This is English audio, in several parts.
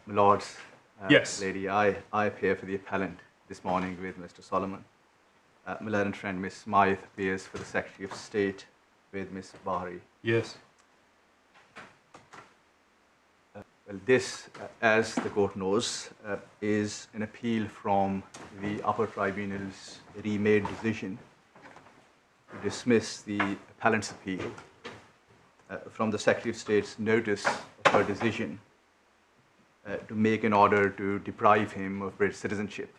Lords, Yes. lady, I appear for the appellant this morning with Mr. Solomon. My learned friend, Miss Smythe, appears for the Secretary of State with Miss Bahari. Yes. Well, this, as the court knows, is an appeal from the Upper Tribunal's remade decision to dismiss the appellant's appeal from the Secretary of State's notice of her decision to make an order to deprive him of British citizenship.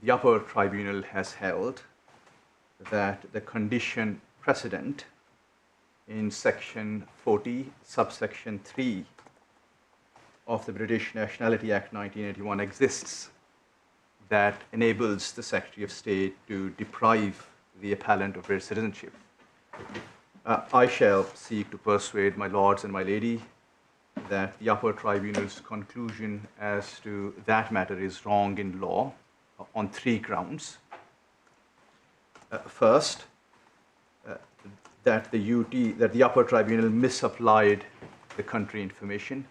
The Upper Tribunal has held that the condition precedent in Section 40, subsection 3 of the British Nationality Act 1981 exists that enables the Secretary of State to deprive the appellant of British citizenship. I shall seek to persuade my lords and my lady that the Upper Tribunal's conclusion as to that matter is wrong in law on three grounds. First, that the Upper Tribunal misapplied the country information.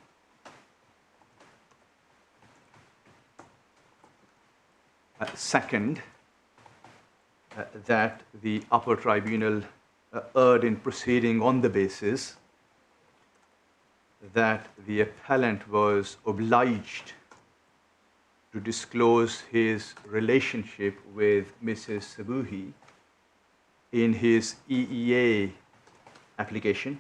Second, that the Upper Tribunal erred in proceeding on the basis that the appellant was obliged to disclose his relationship with Mrs. Sabuhi in his EEA application,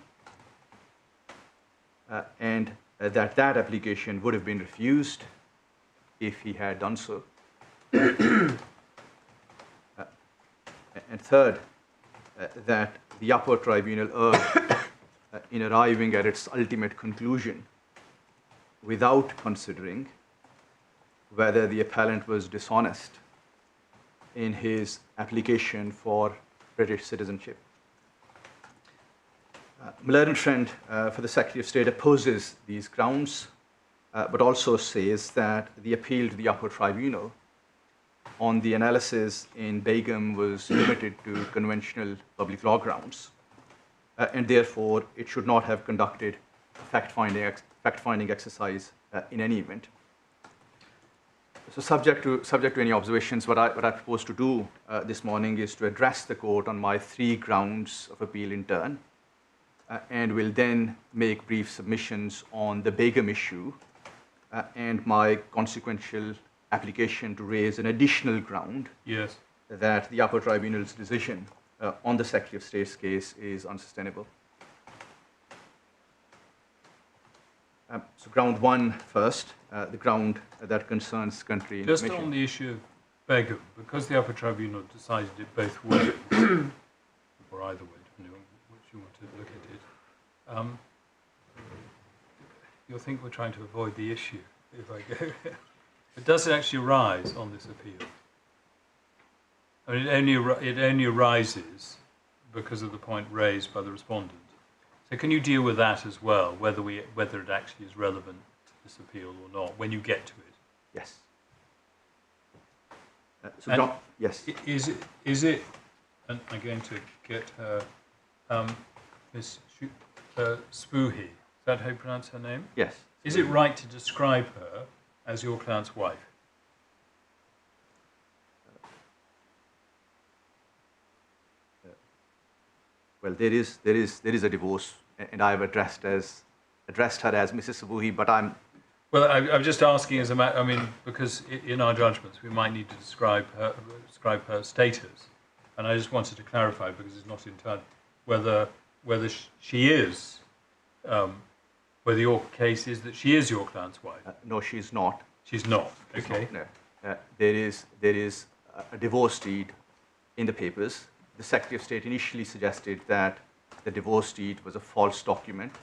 and that application would have been refused if he had done so. And third, that the Upper Tribunal erred in arriving at its ultimate conclusion without considering whether the appellant was dishonest in his application for British citizenship. My learned friend for the Secretary of State opposes these grounds, but also says that the appeal to the Upper Tribunal on the analysis in Begum was limited to conventional public law grounds, and therefore it should not have conducted a fact-finding exercise in any event. So subject to any observations, what I propose to do this morning is to address the court on my three grounds of appeal in turn, and will then make brief submissions on the Begum issue and my consequential application to raise an additional ground that the Upper Tribunal's decision on the Secretary of State's case is unsustainable. So ground one first, the ground that concerns country information. Just on the issue of Begum, because the Upper Tribunal decided it both ways, or either way, depending on which you want to look at it, you'll think we're trying to avoid the issue if I go here. But does it actually arise on this appeal? I mean, it only arises because of the point raised by the respondent. So can you deal with that as well, whether it actually is relevant to this appeal or not, when you get to it? Yes. Yes. Is it, and I'm going to get her, Miss Sabuhi, is that how you pronounce her name? Yes. Is it right to describe her as your client's wife? Well, there is a divorce, and I have addressed her as Mrs. Sabuhi, but I'm. Well, I'm just asking as a matter. I mean, because in our judgments we might need to describe her status, and I just wanted to clarify because it's not entirely whether she is. Whether your case is that she is your client's wife. No, she's not. She's not. Okay. No. There is a divorce deed in the papers. The Secretary of State initially suggested that the divorce deed was a false document,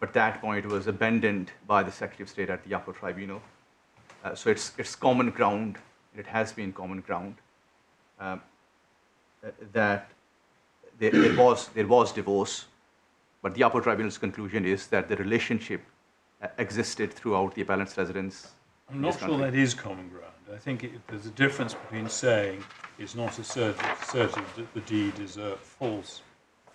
but that point was abandoned by the Secretary of State at the Upper Tribunal. So it's common ground. It has been common ground that there was divorce, but the Upper Tribunal's conclusion is that the relationship existed throughout the appellant's residence. I'm not sure that is common ground. I think there's a difference between saying it's not asserted that the deed is a false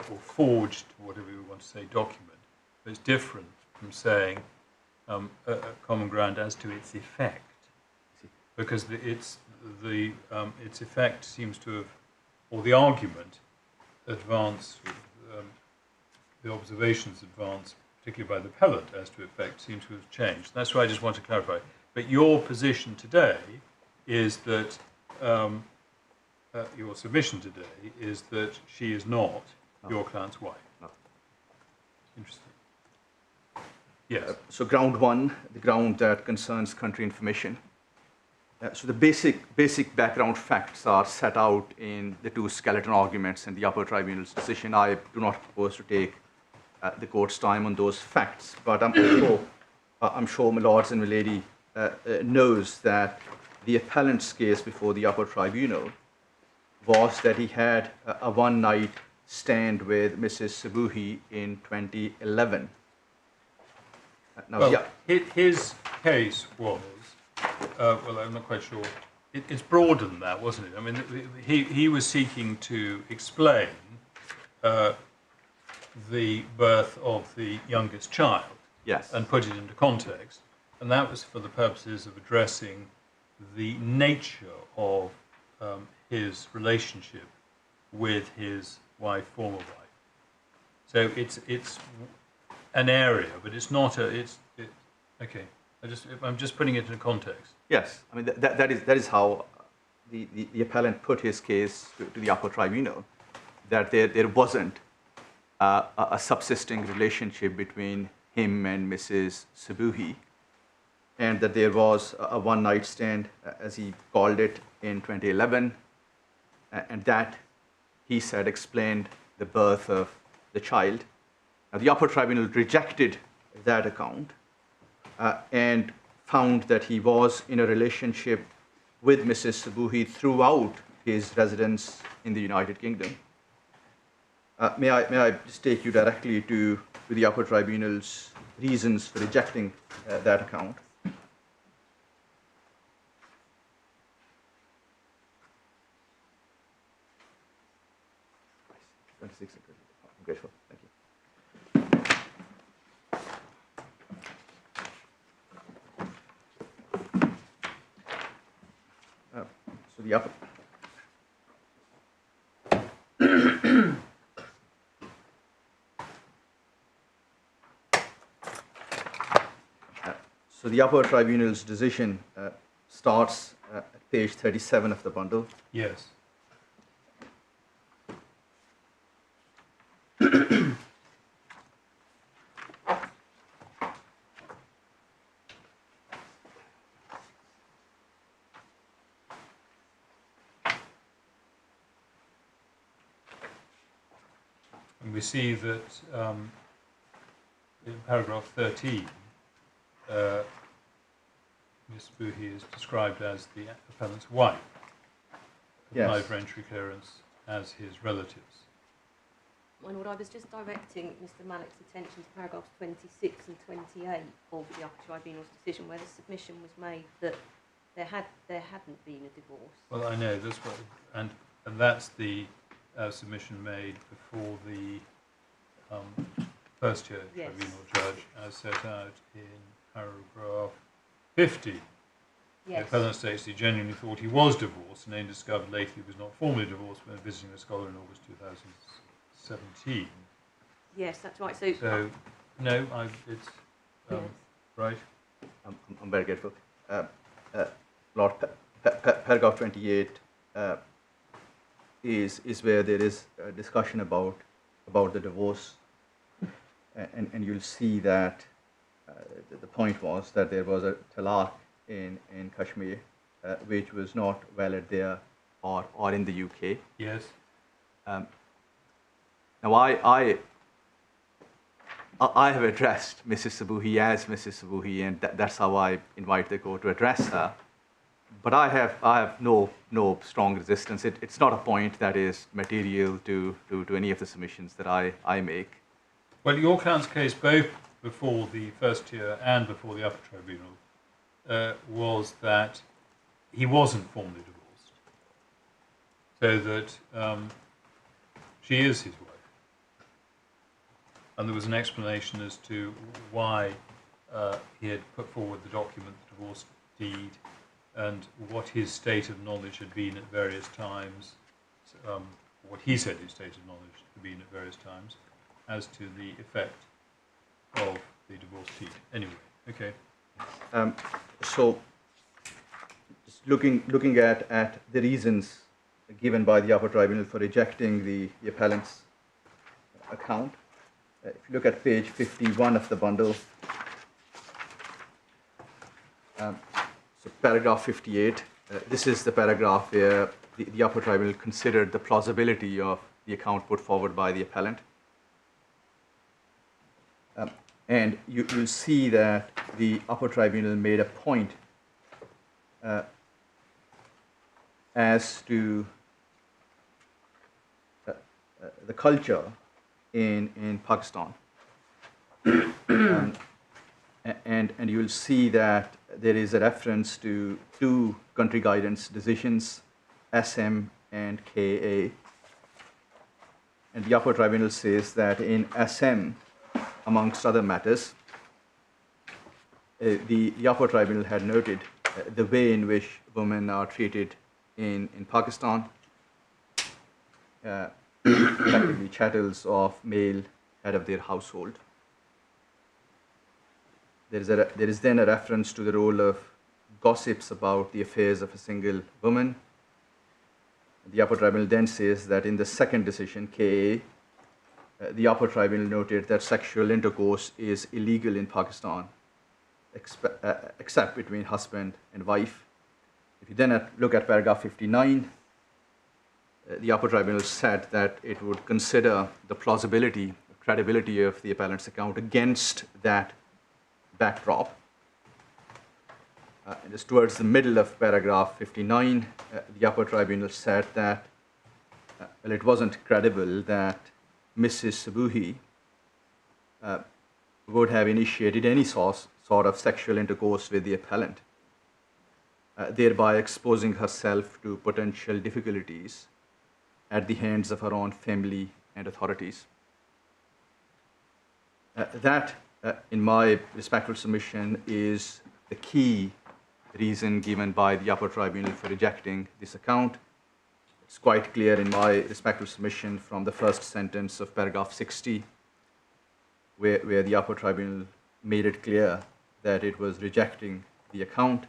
or forged, whatever you want to say, document. But it's different from saying common ground as to its effect, because its effect seems to have, or the argument advanced, the observations advanced, particularly by the appellant as to effect, seem to have changed. That's why I just want to clarify. But your position today is that, your submission today is that she is not your client's wife. No. Interesting. Yes. So ground one, the ground that concerns country information. So the basic background facts are set out in the two skeleton arguments in the Upper Tribunal's decision. I do not propose to take the court's time on those facts, but I'm sure my lords and my lady knows that the appellant's case before the Upper Tribunal was that he had a one-night stand with Mrs. Sabuhi in 2011. Now, well, yeah. His case was, well, I'm not quite sure. It's broader than that, wasn't it? I mean, he was seeking to explain the birth of the youngest child. Yes. And put it into context. And that was for the purposes of addressing the nature of his relationship with his wife, former wife. So it's an area, but it's not okay. I'm just putting it in context. Yes, I mean that is how the appellant put his case to the Upper Tribunal, that there wasn't a subsisting relationship between him and Mrs. Sabuhi, and that there was a one-night stand, as he called it, in 2011, and that, he said, explained the birth of the child. Now, the Upper Tribunal rejected that account and found that he was in a relationship with Mrs. Sabuhi throughout his residence in the United Kingdom. May I just take you directly to the Upper Tribunal's reasons for rejecting that account? I'm grateful. Thank you. So the upper. So the Upper Tribunal's decision starts at page 37 of the bundle. Yes. And we see that in paragraph 13, Ms. Buhi is described as the appellant's wife, applied for entry clearance as his relatives. My Lord, I was just directing Mr. Malik's attention to paragraphs 26 and 28 of the Upper Tribunal's decision, where the submission was made that there hadn't been a divorce. Well, I know this one, and that's the submission made before the First Tier Tribunal judge, as set out in paragraph 50. Yes. The appellant states he genuinely thought he was divorced, and then discovered later he was not formally divorced when visiting a scholar in August 2017. Yes, that's right. So no, it's yes. Right. I'm very grateful. Lord, paragraph 28 is where there is a discussion about the divorce, and you'll see that the point was that there was a talaq in Kashmir, which was not valid there or in the UK. Yes. Now I have addressed Mrs. Sabuhi as Mrs. Sabuhi, and that's how I invite the court to address her. But I have no strong resistance. It's not a point that is material to any of the submissions that I make. Well, your client's case, both before the First Tier and before the Upper Tribunal, was that he wasn't formally divorced, so that she is his wife. And there was an explanation as to why he had put forward the document, the divorce deed, and what his state of knowledge had been at various times, what he said his state of knowledge had been at various times, as to the effect of the divorce deed. Anyway, okay. So, just looking at the reasons given by the Upper Tribunal for rejecting the appellant's account, if you look at page 51 of the bundle, so paragraph 58, this is the paragraph where the Upper Tribunal considered the plausibility of the account put forward by the appellant. And you'll see that the Upper Tribunal made a point as to the culture in Pakistan. And you'll see that there is a reference to two country guidance decisions, SM and KA. And the Upper Tribunal says that in SM, amongst other matters, the Upper Tribunal had noted the way in which women are treated in Pakistan, effectively chattels of male head of their household. There is then a reference to the role of gossips about the affairs of a single woman. The Upper Tribunal then says that in the second decision, KA, the Upper Tribunal noted that sexual intercourse is illegal in Pakistan, except between husband and wife. If you then look at paragraph 59, the Upper Tribunal said that it would consider the plausibility, credibility of the appellant's account against that backdrop. Just towards the middle of paragraph 59, the Upper Tribunal said that well, it wasn't credible that Mrs. Sabuhi would have initiated any sort of sexual intercourse with the appellant, thereby exposing herself to potential difficulties at the hands of her own family and authorities. That, in my respectful submission, is the key reason given by the Upper Tribunal for rejecting this account. It's quite clear in my respectful submission from the first sentence of paragraph 60, where the Upper Tribunal made it clear that it was rejecting the account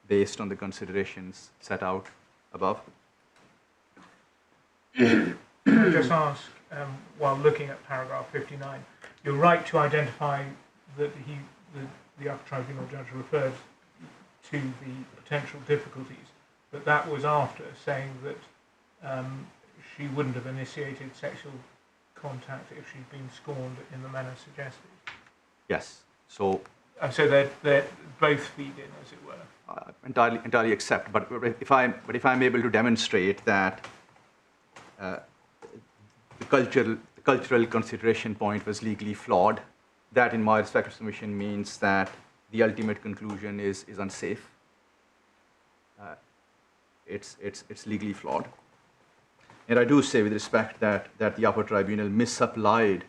based on the considerations set out above. Can I just ask, while looking at paragraph 59, you're right to identify that the Upper Tribunal judge referred to the potential difficulties, but that was after saying that she wouldn't have initiated sexual contact if she'd been scorned in the manner suggested. Yes. So they're both feed in, as it were. Entirely accept. But if I'm able to demonstrate that the cultural consideration point was legally flawed, that in my respectful submission means that the ultimate conclusion is unsafe. It's legally flawed. And I do say with respect that the Upper Tribunal misapplied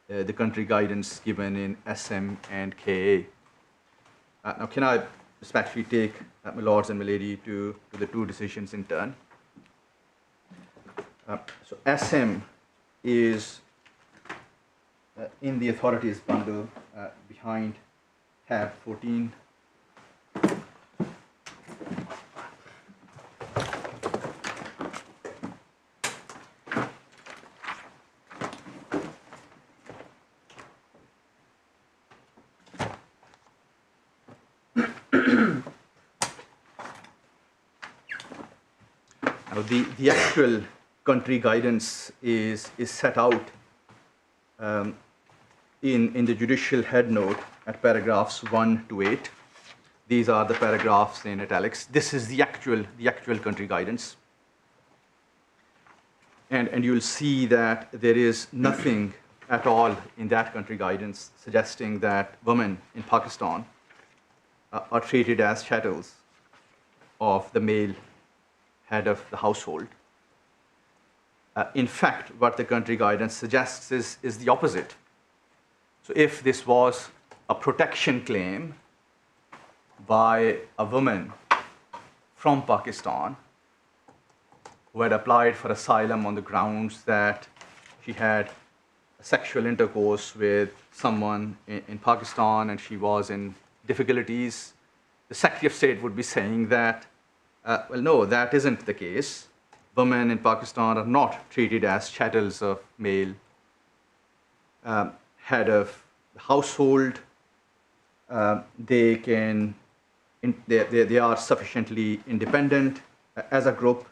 the country guidance given in SM and KA. Now, can I respectfully take my lords and my lady to the two decisions in turn? So SM is in the authorities bundle behind tab 14. Now, the actual country guidance is set out in the judicial head note at paragraphs 1 to 8. These are the paragraphs in italics. This is the actual country guidance. And you'll see that there is nothing at all in that country guidance suggesting that women in Pakistan are treated as chattels of the male head of the household. In fact, what the country guidance suggests is the opposite. So if this was a protection claim by a woman from Pakistan who had applied for asylum on the grounds that she had sexual intercourse with someone in Pakistan and she was in difficulties. The Secretary of State would be saying that, well, no, that isn't the case. Women in Pakistan are not treated as chattels of male head of the household. They are sufficiently independent as a group.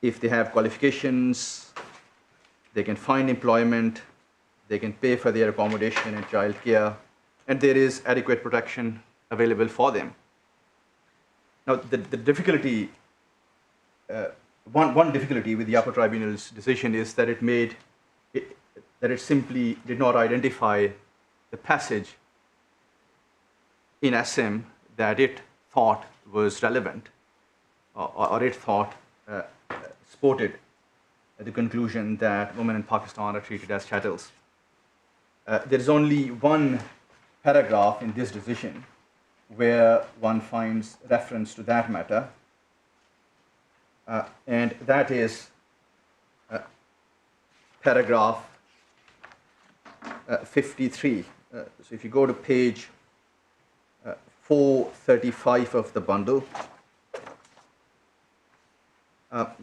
If they have qualifications, they can find employment, they can pay for their accommodation and childcare, and there is adequate protection available for them. Now, the difficulty, one difficulty with the Upper Tribunal's decision is that it simply did not identify the passage in SM that it thought was relevant, or it thought supported the conclusion that women in Pakistan are treated as chattels. There is only one paragraph in this decision where one finds reference to that matter, and that is paragraph 53. So if you go to page 435 of the bundle,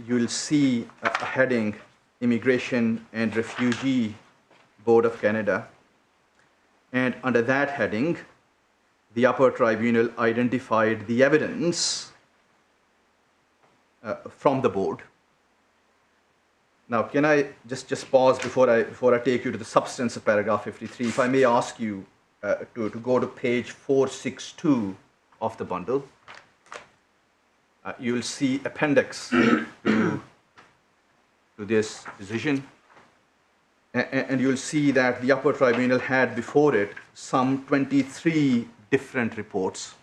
you'll see a heading, Immigration and Refugee Board of Canada. And under that heading, the Upper Tribunal identified the evidence from the board. Now, can I just pause before I take you to the substance of paragraph 53? If I may ask you to go to page 462 of the bundle. You'll see appendix to this decision, and you'll see that the Upper Tribunal had before it some 23 different reports.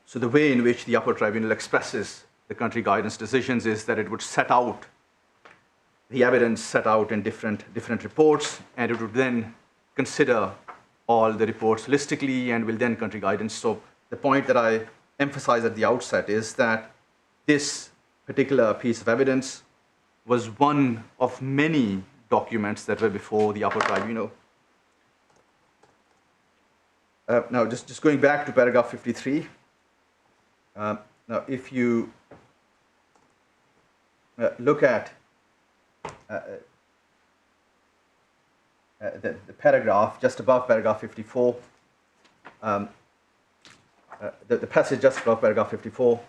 So the way in which the Upper Tribunal expresses the country guidance decisions is that it would set out the evidence set out in different reports, and it would then consider all the reports holistically and will then country guidance. So the point that I emphasize at the outset is that this particular piece of evidence was one of many documents that were before the Upper Tribunal. Now, just going back to paragraph 53. Now, if you look at the paragraph just above paragraph 54, the passage just above paragraph 54,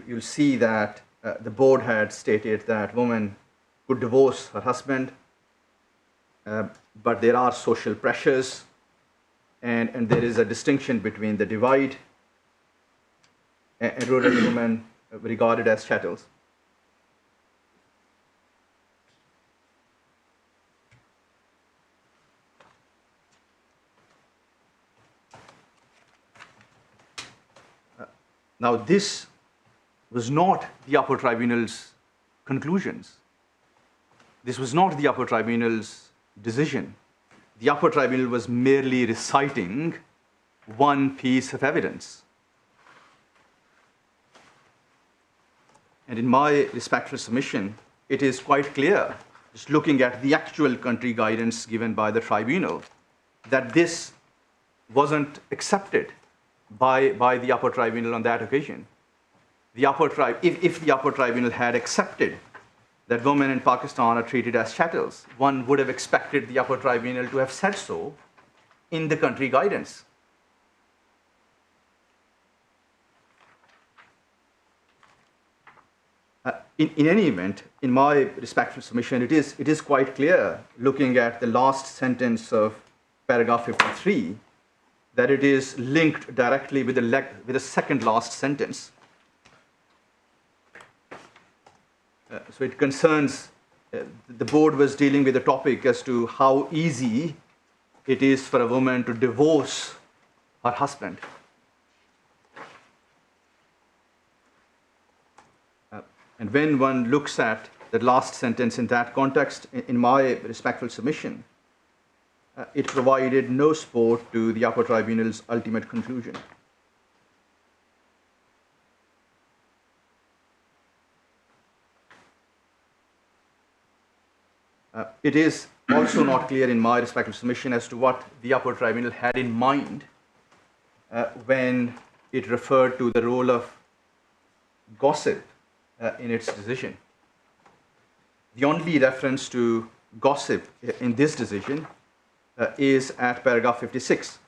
you'll see that the board had stated that woman could divorce her husband, but there are social pressures, and there is a distinction between the divide and rural women regarded as chattels. Now, this was not the Upper Tribunal's conclusions. This was not the Upper Tribunal's decision. The Upper Tribunal was merely reciting one piece of evidence. And in my respectful submission, it is quite clear, just looking at the actual country guidance given by the tribunal, that this wasn't accepted by the Upper Tribunal on that occasion. If the Upper Tribunal had accepted that women in Pakistan are treated as chattels, one would have expected the Upper Tribunal to have said so in the country guidance. In any event, in my respectful submission, it is quite clear, looking at the last sentence of paragraph 53, that it is linked directly with the second last sentence. So it concerns, the board was dealing with the topic as to how easy it is for a woman to divorce her husband. And when one looks at that last sentence in that context, in my respectful submission, it provided no support to the Upper Tribunal's ultimate conclusion. It is also not clear in my respectful submission as to what the Upper Tribunal had in mind when it referred to the role of gossip in its decision. The only reference to gossip in this decision is at paragraph 56.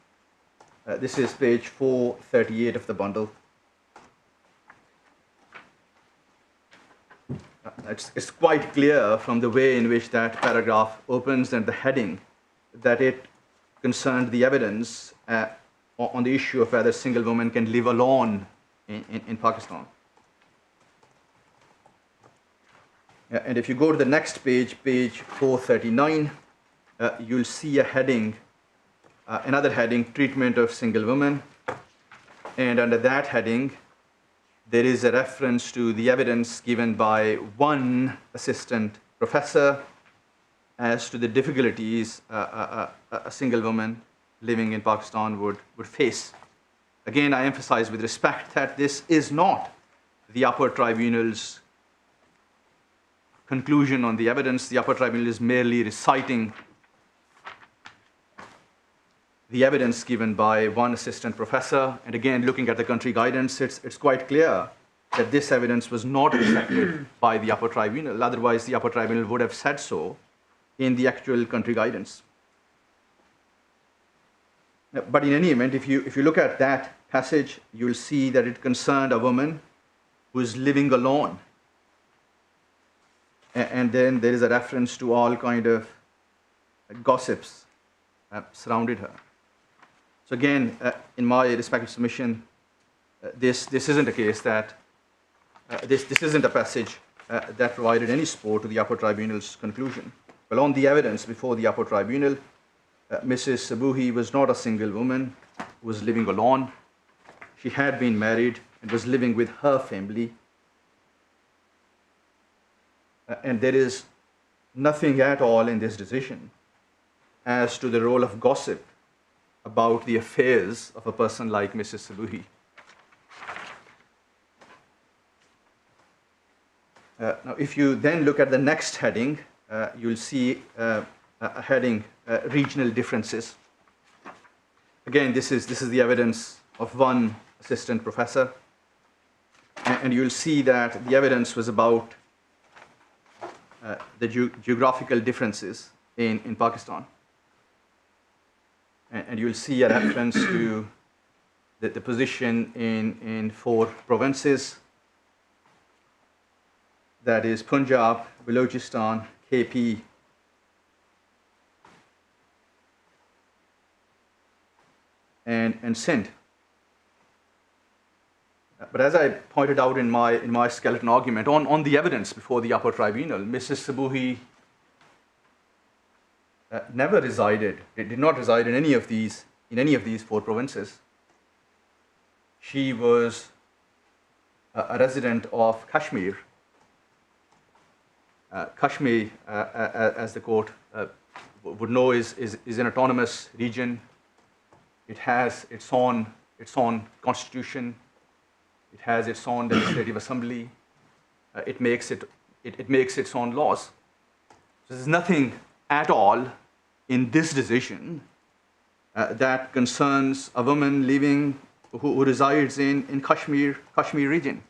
This is page 438 of the bundle. It's quite clear from the way in which that paragraph opens and the heading that it concerned the evidence on the issue of whether single women can live alone in Pakistan. And if you go to the next page, page 439, you'll see a heading, another heading, treatment of single women. And under that heading, there is a reference to the evidence given by one assistant professor as to the difficulties a single woman living in Pakistan would face. Again, I emphasize with respect that this is not the Upper Tribunal's conclusion on the evidence. The Upper Tribunal is merely reciting the evidence given by one assistant professor. And again, looking at the country guidance, it's quite clear that this evidence was not accepted by the Upper Tribunal. Otherwise, the Upper Tribunal would have said so in the actual country guidance. But in any event, if you look at that passage, you'll see that it concerned a woman who is living alone. And then there is a reference to all kind of gossips surrounded her. So again, in my respective submission, this isn't a case that, this isn't a passage that provided any support to the Upper Tribunal's conclusion. Well, on the evidence before the Upper Tribunal, Mrs. Sabuhi was not a single woman who was living alone. She had been married and was living with her family. And there is nothing at all in this decision as to the role of gossip about the affairs of a person like Mrs. Sabuhi. Now, if you then look at the next heading, you'll see a heading, regional differences. Again, this is the evidence of one assistant professor. And you'll see that the evidence was about the geographical differences in Pakistan. And you'll see a reference to the position in 4 provinces. That is Punjab, Balochistan, KP, and Sindh. But as I pointed out in my skeleton argument, on the evidence before the Upper Tribunal, Mrs. Sabuhi never resided, did not reside in any of these 4 provinces. She was a resident of Kashmir. Kashmir, as the court would know, is an autonomous region. It has its own constitution. It has its own legislative assembly. It makes its own laws. So there's nothing at all in this decision that concerns a woman living who resides in Kashmir region.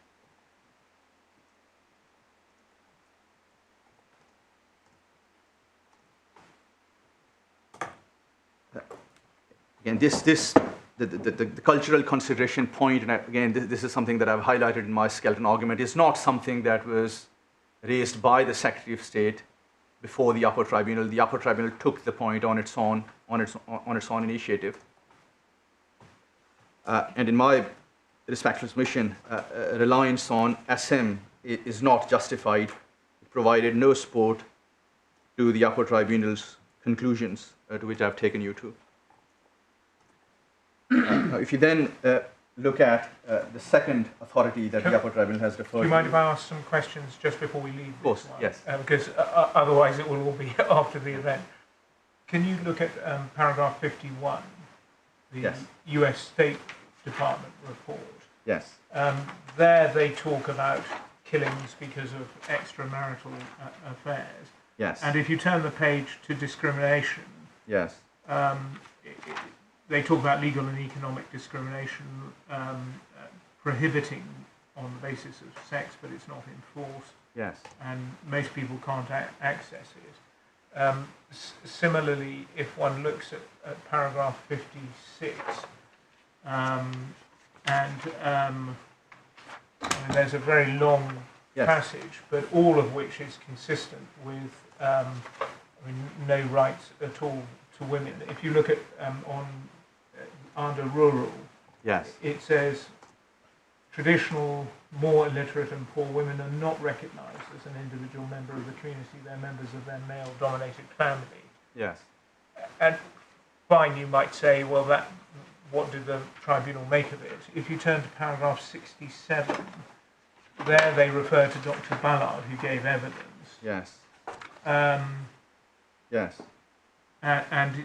Again, the cultural consideration point, and again, this is something that I've highlighted in my skeleton argument, is not something that was raised by the Secretary of State before the Upper Tribunal. The Upper Tribunal took the point on its own initiative. And in my respectful submission, reliance on SM is not justified. It provided no support to the Upper Tribunal's conclusions, to which I've taken you to. If you then look at the second authority that the Upper Tribunal has referred to. Do you mind if I ask some questions just before we leave? Of course, this one? yes. Because otherwise it will all be after the event. Can you look at paragraph 51, the Yes. US State Department report? Yes. There they talk about killings because of extramarital affairs. Yes. And if you turn the page to discrimination, Yes. they talk about legal and economic discrimination, prohibiting on the basis of sex, but it's not enforced, Yes. and most people can't access it. Similarly, if one looks at paragraph 56, there's a very long Yes. passage, but all of which is consistent with no rights at all to women. If you look at under rural, Yes. it says traditional, more illiterate and poor women are not recognised as an individual member of the community. They're members of their male-dominated family. Yes. And fine, you might say, well, what did the tribunal make of it? If you turn to paragraph 67, there they refer to Dr. Ballard, who gave evidence. Yes. Um, Yes. and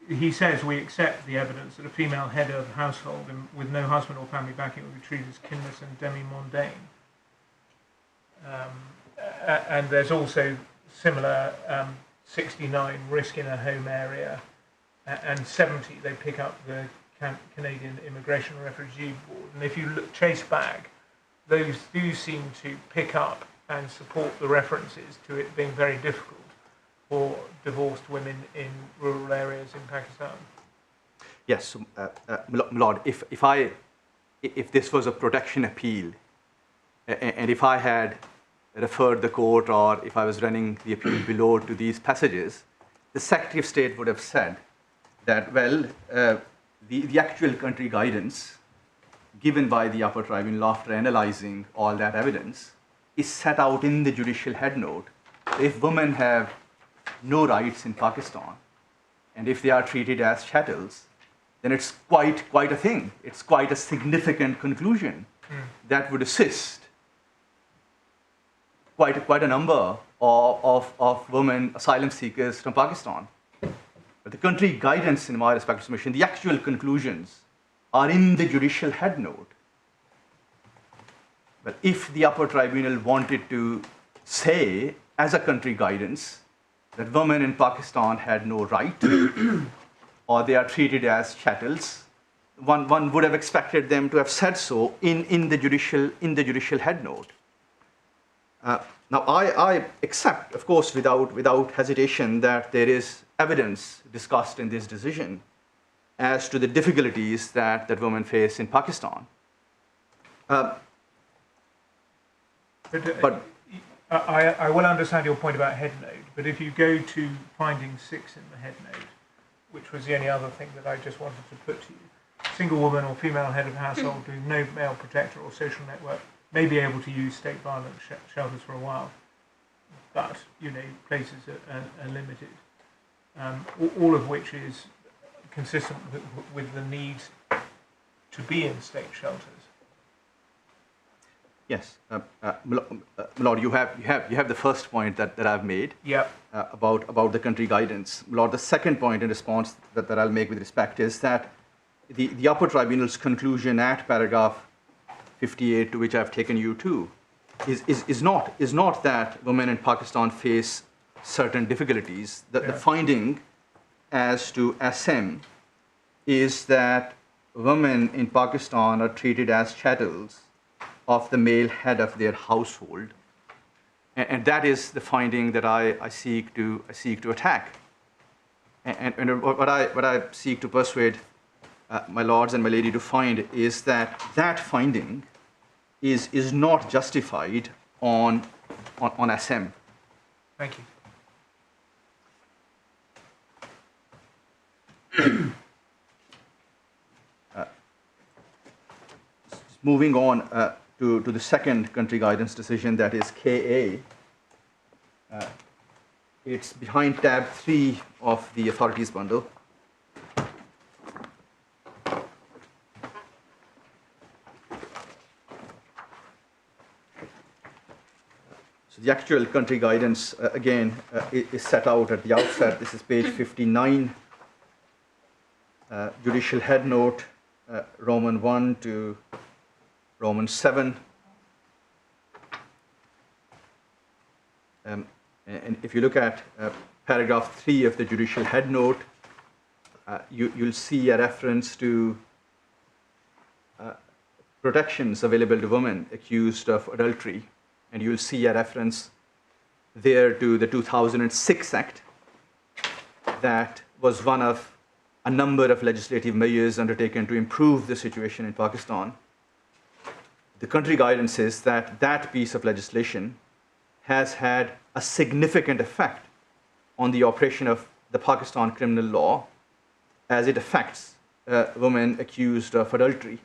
he says, we accept the evidence that a female head of a household with no husband or family backing would be treated as kinless and demi-mondaine. And there's also similar 69 risk in a home area, and 70 they pick up the Canadian Immigration and Refugee Board. And if you trace back, those do seem to pick up and support the references to it being very difficult for divorced women in rural areas in Pakistan. Yes, so, my Lord, if this was a protection appeal, and if I had referred the court, or if I was running the appeal below to these passages, the Secretary of State would have said that, well, the actual country guidance given by the Upper Tribunal after analysing all that evidence is set out in the judicial head note. If women have no rights in Pakistan, and if they are treated as chattels, then it's quite a thing. It's quite a significant conclusion that would assist quite a number of women asylum seekers from Pakistan. But the country guidance, in my respective submission, the actual conclusions are in the judicial head note. But if the Upper Tribunal wanted to say, as a country guidance, that women in Pakistan had no right, or they are treated as chattels, one would have expected them to have said so in the judicial head note. Now, I accept, of course, without hesitation, that there is evidence discussed in this decision as to the difficulties that women face in Pakistan. But I will understand your point about head note, but if you go to finding 6 in the head note, which was the only other thing that I just wanted to put to you, single woman or female head of household with no male protector or social network may be able to use state violence shelters for a while, but places are limited. All of which is consistent with the need to be in state shelters. yes, Lord, you have the first point that I've made. Yep. About the country guidance. Lord, the second point in response that I'll make with respect is that the Upper Tribunal's conclusion at paragraph 58, to which I've taken you to, is not that women in Pakistan face certain difficulties. The finding as to SM is that women in Pakistan are treated as chattels of the male head of their household, and that is the finding that I seek to attack. And what I seek to persuade my lords and my lady to find is that finding is not justified on SM. Thank you. Moving on to the second country guidance decision, that is KA. It's behind tab 3 of the authorities bundle. So the actual country guidance, again, is set out at the outset. This is page 59, judicial head note, Roman 1 to Roman 7. And if you look at paragraph 3 of the judicial head note, you'll see a reference to protections available to women accused of adultery, and you'll see a reference there to the 2006 Act that was one of a number of legislative measures undertaken to improve the situation in Pakistan. The country guidance is that that piece of legislation has had a significant effect on the operation of the Pakistan criminal law as it affects women accused of adultery.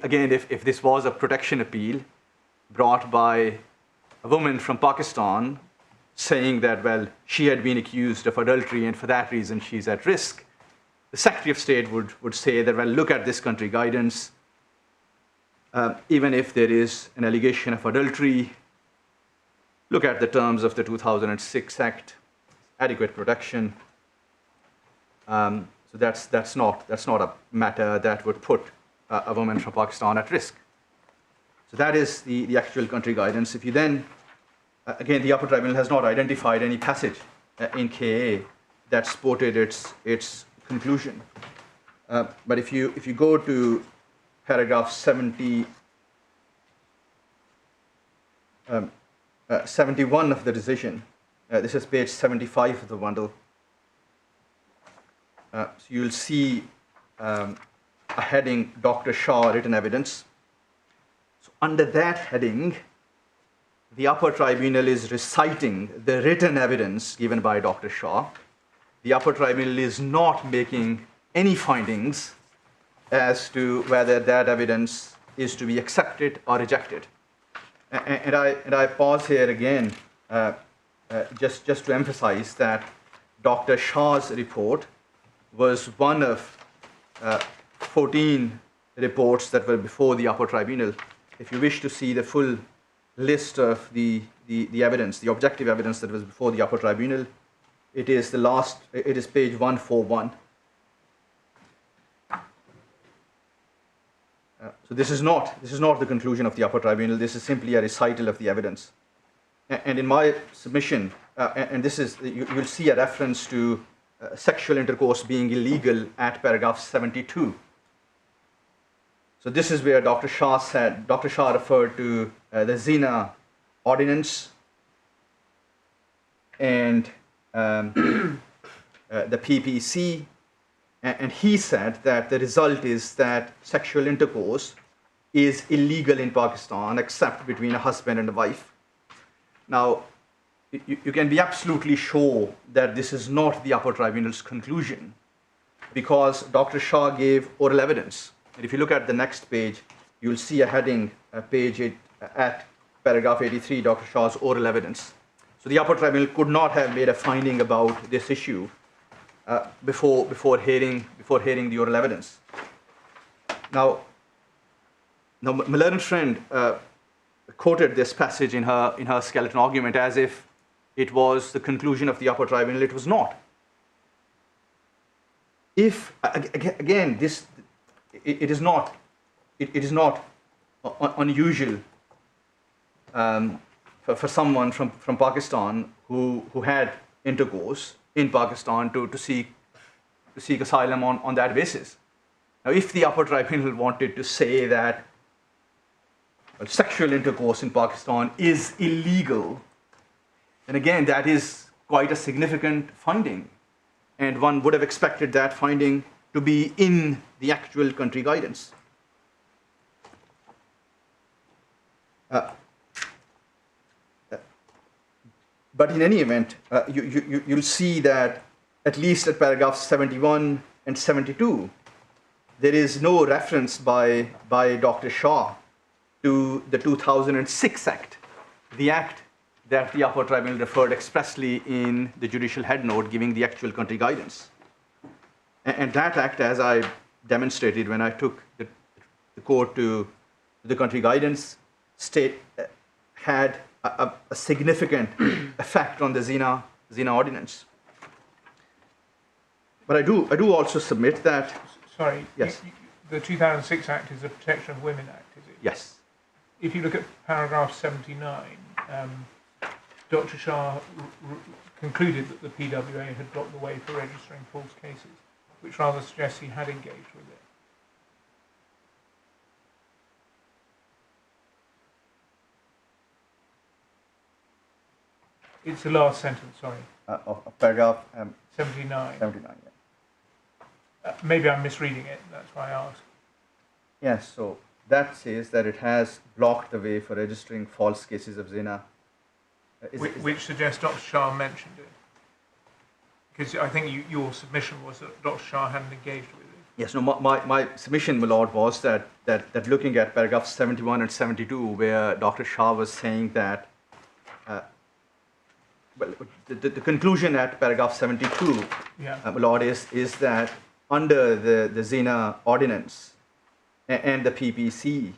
Again, if this was a protection appeal brought by a woman from Pakistan saying that, well, she had been accused of adultery and for that reason she's at risk, the Secretary of State would say that, well, look at this country guidance. Even if there is an allegation of adultery, look at the terms of the 2006 Act, adequate protection. So that's not a matter that would put a woman from Pakistan at risk. So that is the actual country guidance. If you then, again, the Upper Tribunal has not identified any passage in KA that supported its conclusion. But if you go to paragraph 71 of the decision, this is page 75 of the bundle. So you'll see a heading, Dr. Shah, written evidence. So under that heading, the Upper Tribunal is reciting the written evidence given by Dr. Shah. The Upper Tribunal is not making any findings as to whether that evidence is to be accepted or rejected. And I pause here again, just to emphasize that Dr. Shah's report was one of 14 reports that were before the Upper Tribunal. If you wish to see the full list of the evidence, the objective evidence that was before the Upper Tribunal, it is page 141. So this is not the conclusion of the Upper Tribunal. This is simply a recital of the evidence. And in my submission, and this is, you'll see a reference to sexual intercourse being illegal at paragraph 72. So this is where Dr. Shah referred to the Zina ordinance and the PPC, and he said that the result is that sexual intercourse is illegal in Pakistan except between a husband and a wife. Now, you can be absolutely sure that this is not the Upper Tribunal's conclusion because Dr. Shah gave oral evidence. And if you look at the next page, you'll see a heading, page 8, at paragraph 83, Dr. Shah's oral evidence. So the Upper Tribunal could not have made a finding about this issue before hearing the oral evidence. Now my learned friend quoted this passage in her skeleton argument as if it was the conclusion of the Upper Tribunal. It was not. If again, it is not unusual for someone from Pakistan who had intercourse in Pakistan to seek asylum on that basis. Now, if the Upper Tribunal wanted to say that sexual intercourse in Pakistan is illegal, then again, that is quite a significant finding. And one would have expected that finding to be in the actual country guidance. But in any event, you'll see that at least at paragraphs 71 and 72, there is no reference by Dr. Shah to the 2006 Act, the act that the Upper Tribunal referred expressly in the judicial head note giving the actual country guidance. And that act, as I demonstrated when I took the court to the country guidance, had a significant effect on the Zina ordinance. But I do also submit that. Sorry. Yes. The 2006 Act is a Protection of Women Act, is it? Yes. If you look at paragraph 79, Dr. Shah concluded that the PWA had blocked the way for registering false cases, which rather suggests he had engaged with it. It's the last sentence, sorry. Of paragraph 79. 79. Yeah. Maybe I'm misreading it, that's why I asked. Yes. So that says that it has blocked the way for registering false cases of zina. Which suggests Dr. Shah mentioned it. Because I think your submission was that Dr. Shah hadn't engaged with it. Yes. No. My submission, my lord, was that looking at paragraphs 71 and 72, where Dr. Shah was saying that. Well, the conclusion at paragraph 72, Yeah. my lord, is that under the Zina ordinance and the PPC,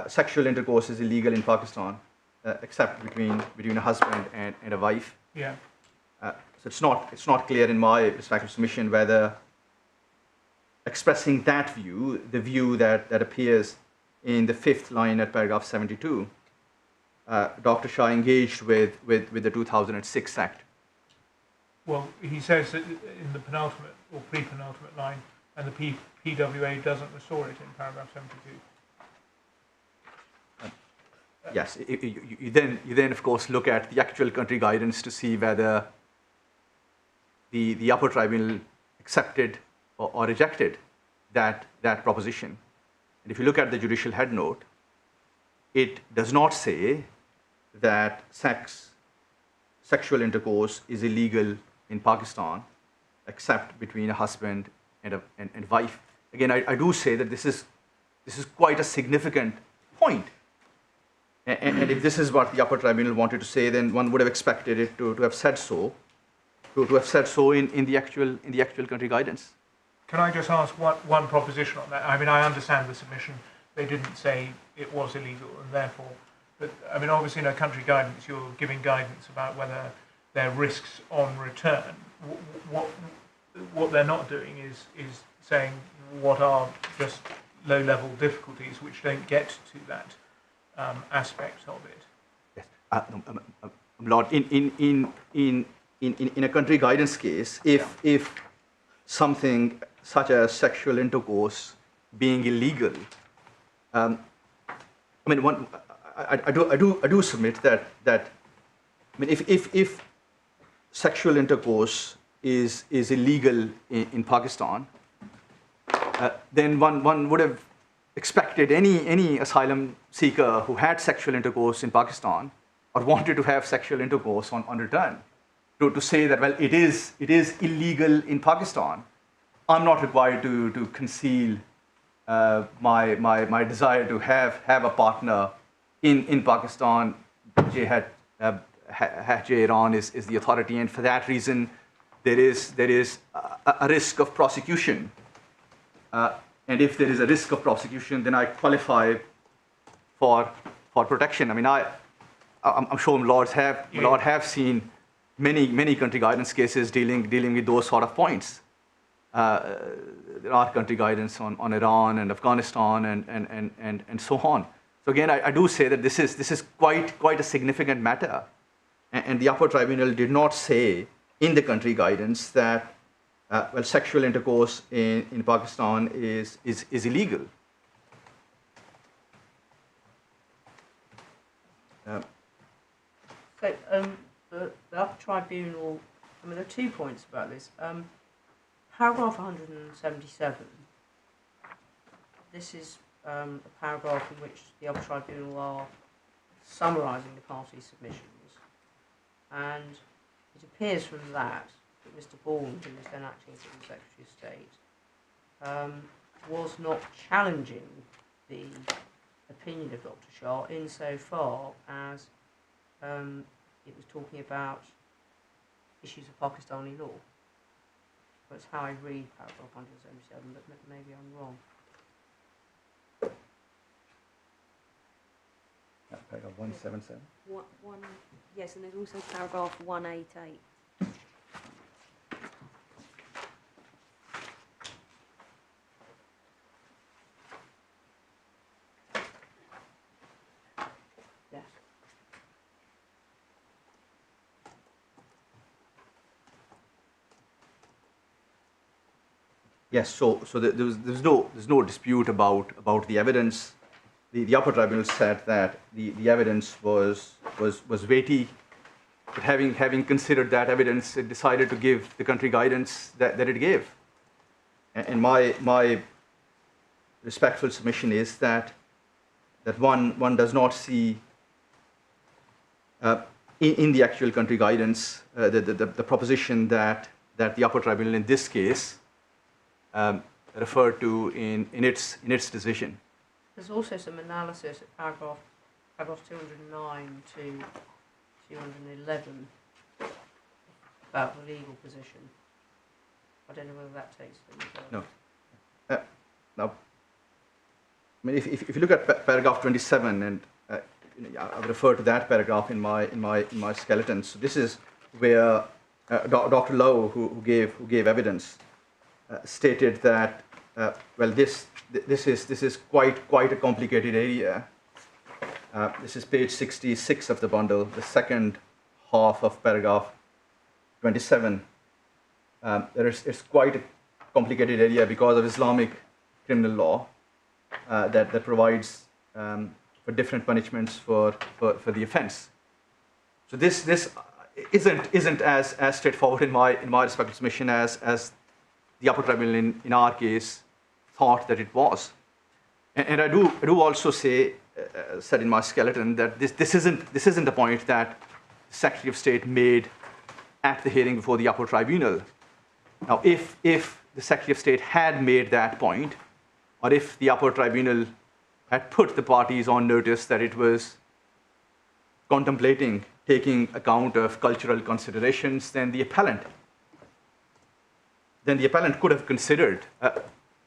sexual intercourse is illegal in Pakistan, except between a husband and a wife. Yeah. So it's not clear in my respective submission whether expressing that view, the view that appears in the 5th line at paragraph 72, Dr. Shah engaged with the 2006 Act. Well, he says that in the penultimate or pre-penultimate line, and the PWA doesn't restore it in paragraph 72. Yes, you then of course look at the actual country guidance to see whether the Upper Tribunal accepted or rejected that proposition. And if you look at the judicial head note, it does not say that sexual intercourse is illegal in Pakistan, except between a husband and wife. Again, I do say that this is quite a significant point. And if this is what the Upper Tribunal wanted to say, then one would have expected it to have said so, in the actual country guidance. Can I just ask one proposition on that? I mean, I understand the submission. They didn't say it was illegal, and therefore, but I mean, obviously in a country guidance, you're giving guidance about whether there are risks on return. What they're not doing is saying what are just low-level difficulties which don't get to that aspect of it. Yes, Lord. In a country guidance case, if something such as sexual intercourse being illegal, I mean, I do submit that I mean, if sexual intercourse is illegal in Pakistan, then one would have expected any asylum seeker who had sexual intercourse in Pakistan or wanted to have sexual intercourse on return to say that, well, it is illegal in Pakistan. I'm not required to conceal my desire to have a partner in Pakistan. Hajj Iran is the authority, and for that reason, there is a risk of prosecution. And if there is a risk of prosecution, then I qualify for protection. I mean, I'm sure lords have seen many country guidance cases dealing with those sort of points. There are country guidance on Iran and Afghanistan and so on. So again, I do say that this is quite a significant matter, and the Upper Tribunal did not say in the country guidance that well, sexual intercourse in Pakistan is illegal. So the Upper Tribunal, I mean, there are 2 points about this. Paragraph 177, this is a paragraph in which the Upper Tribunal are summarising the parties' submissions, and it appears from that Mr. Bourne, who was then acting as the Secretary of State, was not challenging the opinion of Dr. Shah insofar as it was talking about issues of Pakistani law. That's how I read paragraph 177, but maybe I'm wrong. paragraph 177. Yes, and there's also paragraph 188. Yes. Yes, so there's no dispute about the evidence. The Upper Tribunal said that the evidence was weighty, but having considered that evidence, it decided to give the country guidance that it gave. And my respectful submission is that one does not see in the actual country guidance the proposition that the Upper Tribunal in this case referred to in its decision. There's also some analysis at paragraphs 209 to 211 about the legal position. I don't know whether that takes things further. No. Now, I mean, if you look at paragraph 27, and I refer to that paragraph in my skeleton. So this is where Dr. Lowe, who gave evidence, stated that well, this is quite a complicated area. This is page 66 of the bundle, the second half of paragraph 27. It's quite a complicated area because of Islamic criminal law that provides for different punishments for the offence. So this isn't as straightforward in my respective submission as the Upper Tribunal in our case thought that it was. And I do also say, said in my skeleton, that this isn't the point that the Secretary of State made at the hearing before the Upper Tribunal. Now, if the Secretary of State had made that point, or if the Upper Tribunal had put the parties on notice that it was contemplating taking account of cultural considerations, then the appellant could have considered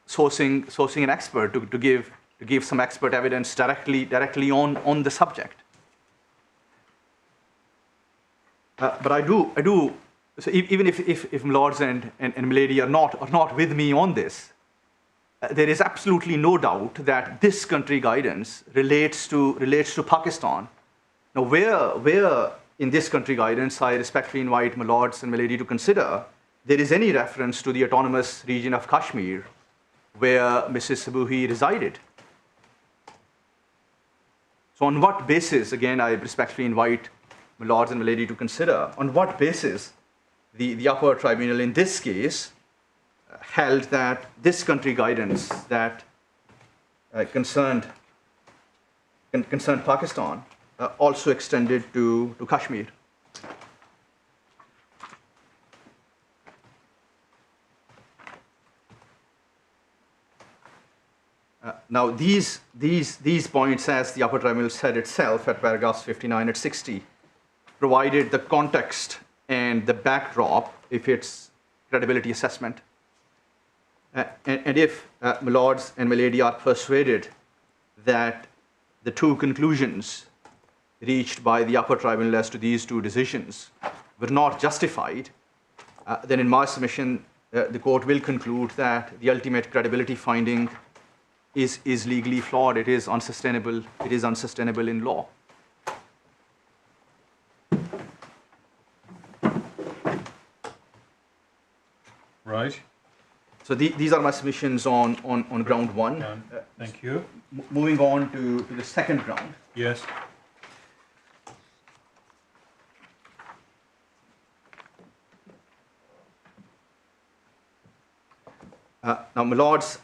sourcing an expert to give some expert evidence directly on the subject. But I do. So even if Lords and Milady are not with me on this, there is absolutely no doubt that this country guidance relates to Pakistan. Now, where in this country guidance I respectfully invite my Lords and Milady to consider there is any reference to the autonomous region of Kashmir where Mrs. Sabuhi resided. So on what basis, again, I respectfully invite my Lords and Milady to consider, on what basis the Upper Tribunal in this case held that this country guidance that concerned Pakistan also extended to Kashmir. Now, these points, as the Upper Tribunal said itself at paragraphs 59 and 60, provided the context and the backdrop of its credibility assessment. And if my Lords and Milady are persuaded that the two conclusions reached by the Upper Tribunal as to these two decisions were not justified, then in my submission, the court will conclude that the ultimate credibility finding is legally flawed. It is unsustainable. It is unsustainable in law. Right. So these are my submissions on ground one. Thank you. Moving on to the second ground. Yes. Now, my Lords,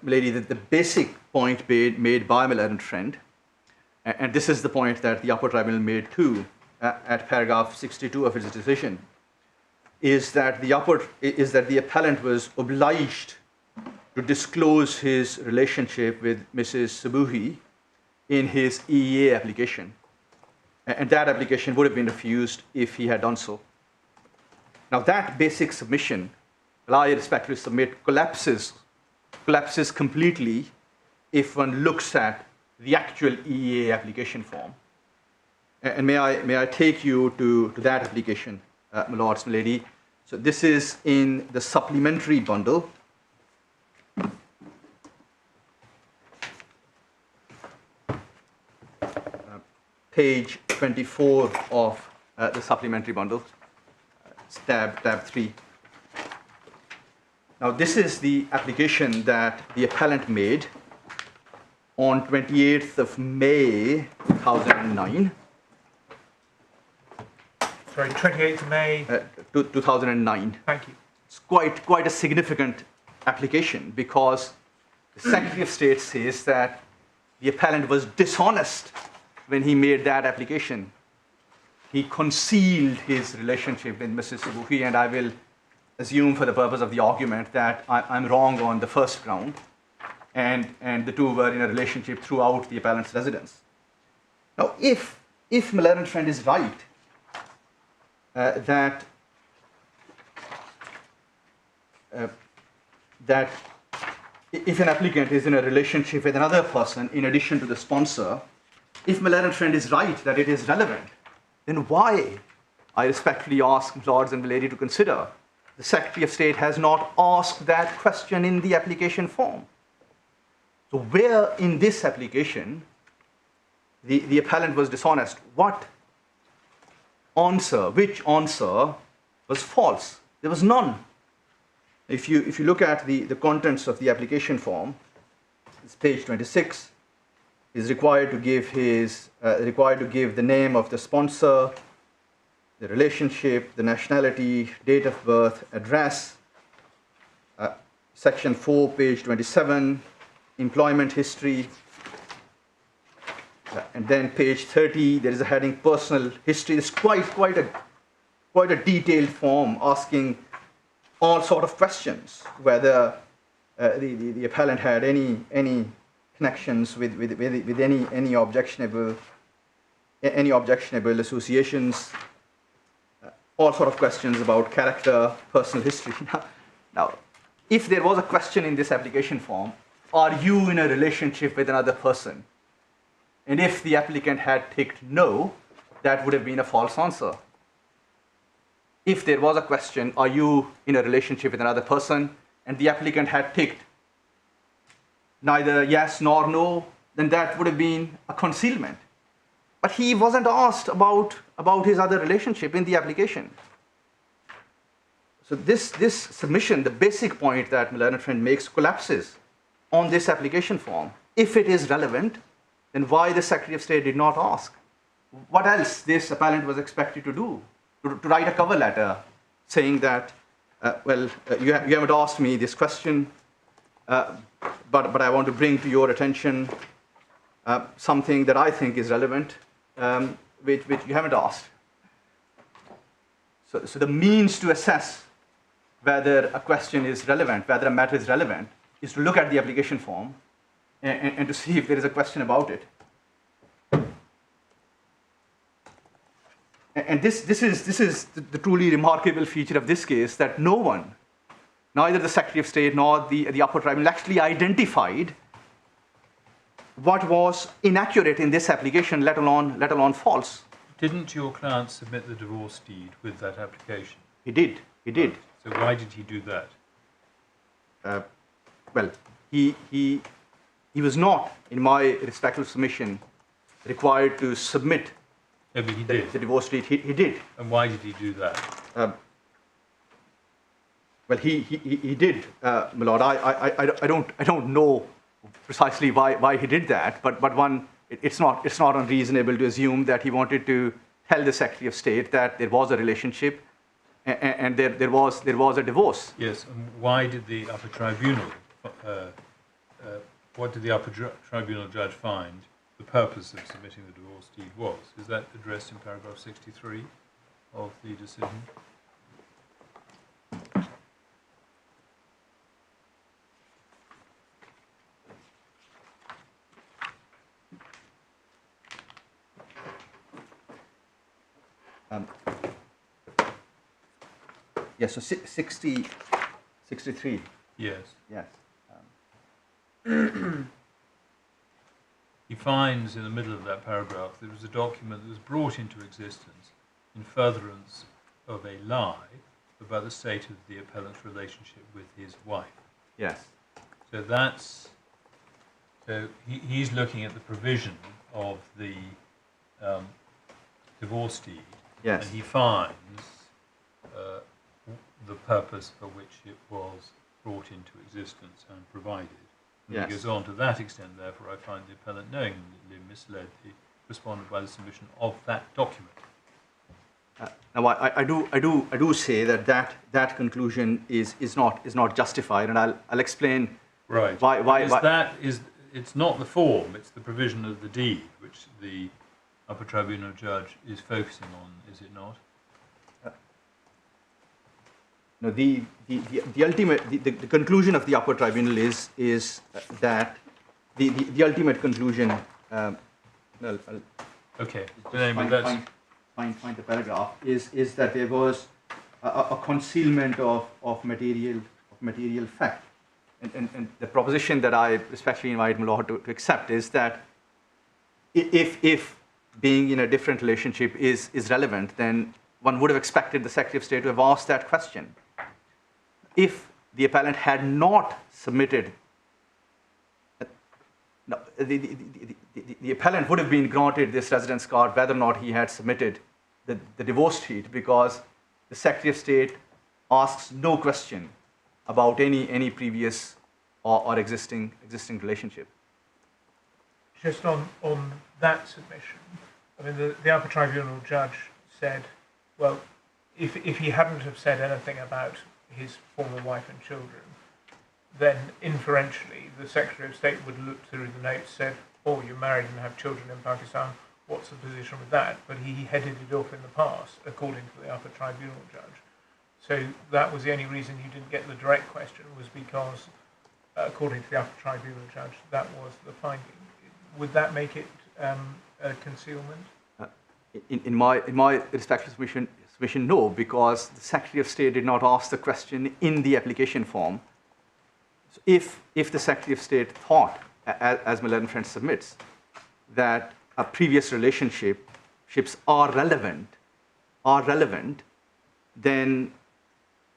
Milady, the basic point made by my learned friend, and this is the point that the Upper Tribunal made too at paragraph 62 of its decision, is that the appellant was obliged to disclose his relationship with Mrs. Sabuhi in his EEA application, and that application would have been refused if he had done so. Now, that basic submission, I respectfully submit, collapses completely if one looks at the actual EA application form. And may I take you to that application, my lords, my lady. So this is in the supplementary bundle. Page 24 of the supplementary bundle, tab 3. Now this is the application that the appellant made on 28th of May 2009. Sorry, 28th of May. 2009. Thank you. It's quite a significant application because the Secretary of State says that the appellant was dishonest when he made that application. He concealed his relationship with Mrs. Subuhi, and I will assume for the purpose of the argument that I'm wrong on the first ground, and the two were in a relationship throughout the appellant's residence. Now, if my learned friend is right, that if an applicant is in a relationship with another person in addition to the sponsor, if my learned friend is right that it is relevant, then why, I respectfully ask lords and lady to consider, the Secretary of State has not asked that question in the application form. So where in this application the appellant was dishonest? What answer, which answer was false? There was none. If you look at the contents of the application form, it's page 26. He's required to give the name of the sponsor, the relationship, the nationality, date of birth, address. Section 4, page 27, employment history. And then page 30, there is a heading personal history. It's quite a detailed form asking all sort of questions, whether the appellant had any connections with any objectionable associations, all sort of questions about character, personal history. Now, if there was a question in this application form, are you in a relationship with another person? And if the applicant had ticked no, that would have been a false answer. If there was a question, are you in a relationship with another person, and the applicant had ticked neither yes nor no, then that would have been a concealment. But he wasn't asked about his other relationship in the application. So this submission, the basic point that my learned friend makes, collapses on this application form. If it is relevant, then why the Secretary of State did not ask? What else this appellant was expected to do? To write a cover letter saying that, you haven't asked me this question, but I want to bring to your attention something that I think is relevant, which you haven't asked. So the means to assess whether a question is relevant, whether a matter is relevant, is to look at the application form and to see if there is a question about it. And this is the truly remarkable feature of this case, that no one, neither the Secretary of State nor the Upper Tribunal, actually identified what was inaccurate in this application, let alone false. Didn't your client submit the divorce deed with that application? He did. So why did he do that? He was not, in my respectful submission, required to submit No, but he did. the divorce deed. He did. And why did he do that? He did, my lord. I don't know precisely why he did that, but one, it's not unreasonable to assume that he wanted to tell the Secretary of State that there was a relationship and there was a divorce. Yes, and why did the Upper Tribunal, what did the Upper Tribunal judge find the purpose of submitting the divorce deed was? Is that addressed in paragraph 63 of the decision? Yes, so 63. Yes. Yes. he finds in the middle of that paragraph there was a document that was brought into existence in furtherance of a lie about the state of the appellant's relationship with his wife. Yes. So he's looking at the provision of the divorce deed, Yes. and he finds the purpose for which it was brought into existence and provided. And Yes. he goes on to that extent, therefore, I find the appellant knowingly misled the respondent by the submission of that document. Now, I do say that conclusion is not justified, and I'll explain Right. why. That is, it's not the form; it's the provision of the deed which the Upper Tribunal judge is focusing on, is it not? No, the ultimate the conclusion of the Upper Tribunal is that the ultimate conclusion. I'll Okay. just But anyway, that's find the paragraph is that there was a concealment of material fact, and the proposition that I respectfully invite Malord to accept is that if being in a different relationship is relevant, then one would have expected the Secretary of State to have asked that question. If the appellant had not submitted, no, the appellant would have been granted this residence card whether or not he had submitted the divorce deed, because the Secretary of State asks no question about any previous or existing relationship. Just on that submission, I mean, the Upper Tribunal judge said, well, if he hadn't have said anything about his former wife and children, then inferentially the Secretary of State would look through the notes, said, oh, you're married and have children in Pakistan, what's the position with that? But he headed it off in the past, according to the Upper Tribunal judge. So that was the only reason you didn't get the direct question, was because, according to the Upper Tribunal judge, that was the finding. Would that make it a concealment? In my respectful submission, no, because the Secretary of State did not ask the question in the application form. So if the Secretary of State thought, as Moylan friend submits, that a previous relationships are relevant, then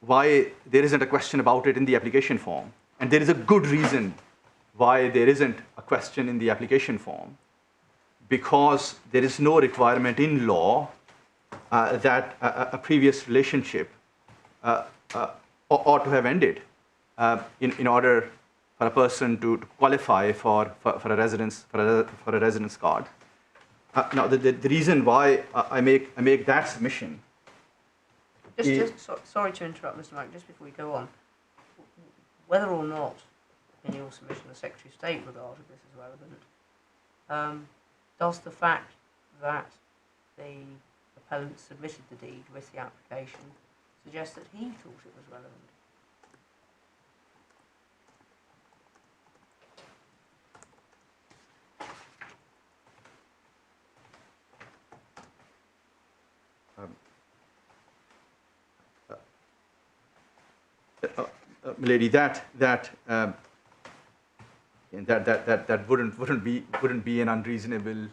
why there isn't a question about it in the application form? And there is a good reason why there isn't a question in the application form, because there is no requirement in law that a previous relationship ought to have ended in order for a person to qualify for a residence card. Now, the reason why I make that submission. Sorry to interrupt, Mr. Mack, just before we go on. Whether or not, in your submission, the Secretary of State regarded this as relevant, does the fact that the appellant submitted the deed with the application suggest that he thought it was relevant? Milady, that wouldn't be an unreasonable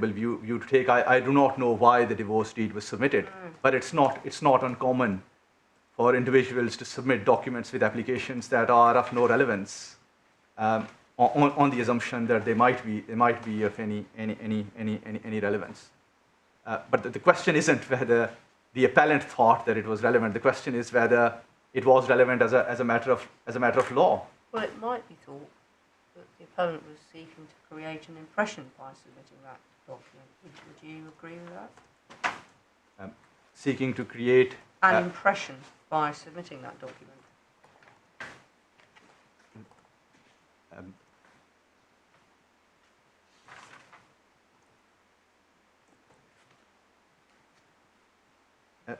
view to take. I do not know why the divorce deed was submitted, but it's not uncommon for individuals to submit documents with applications that are of no relevance, on the assumption that they might be of any relevance. But the question isn't whether the appellant thought that it was relevant. The question is whether it was relevant as a matter of law. Well, it might be thought that the appellant was seeking to create an impression by submitting that document. Would you agree with that? Seeking to create an impression by submitting that document.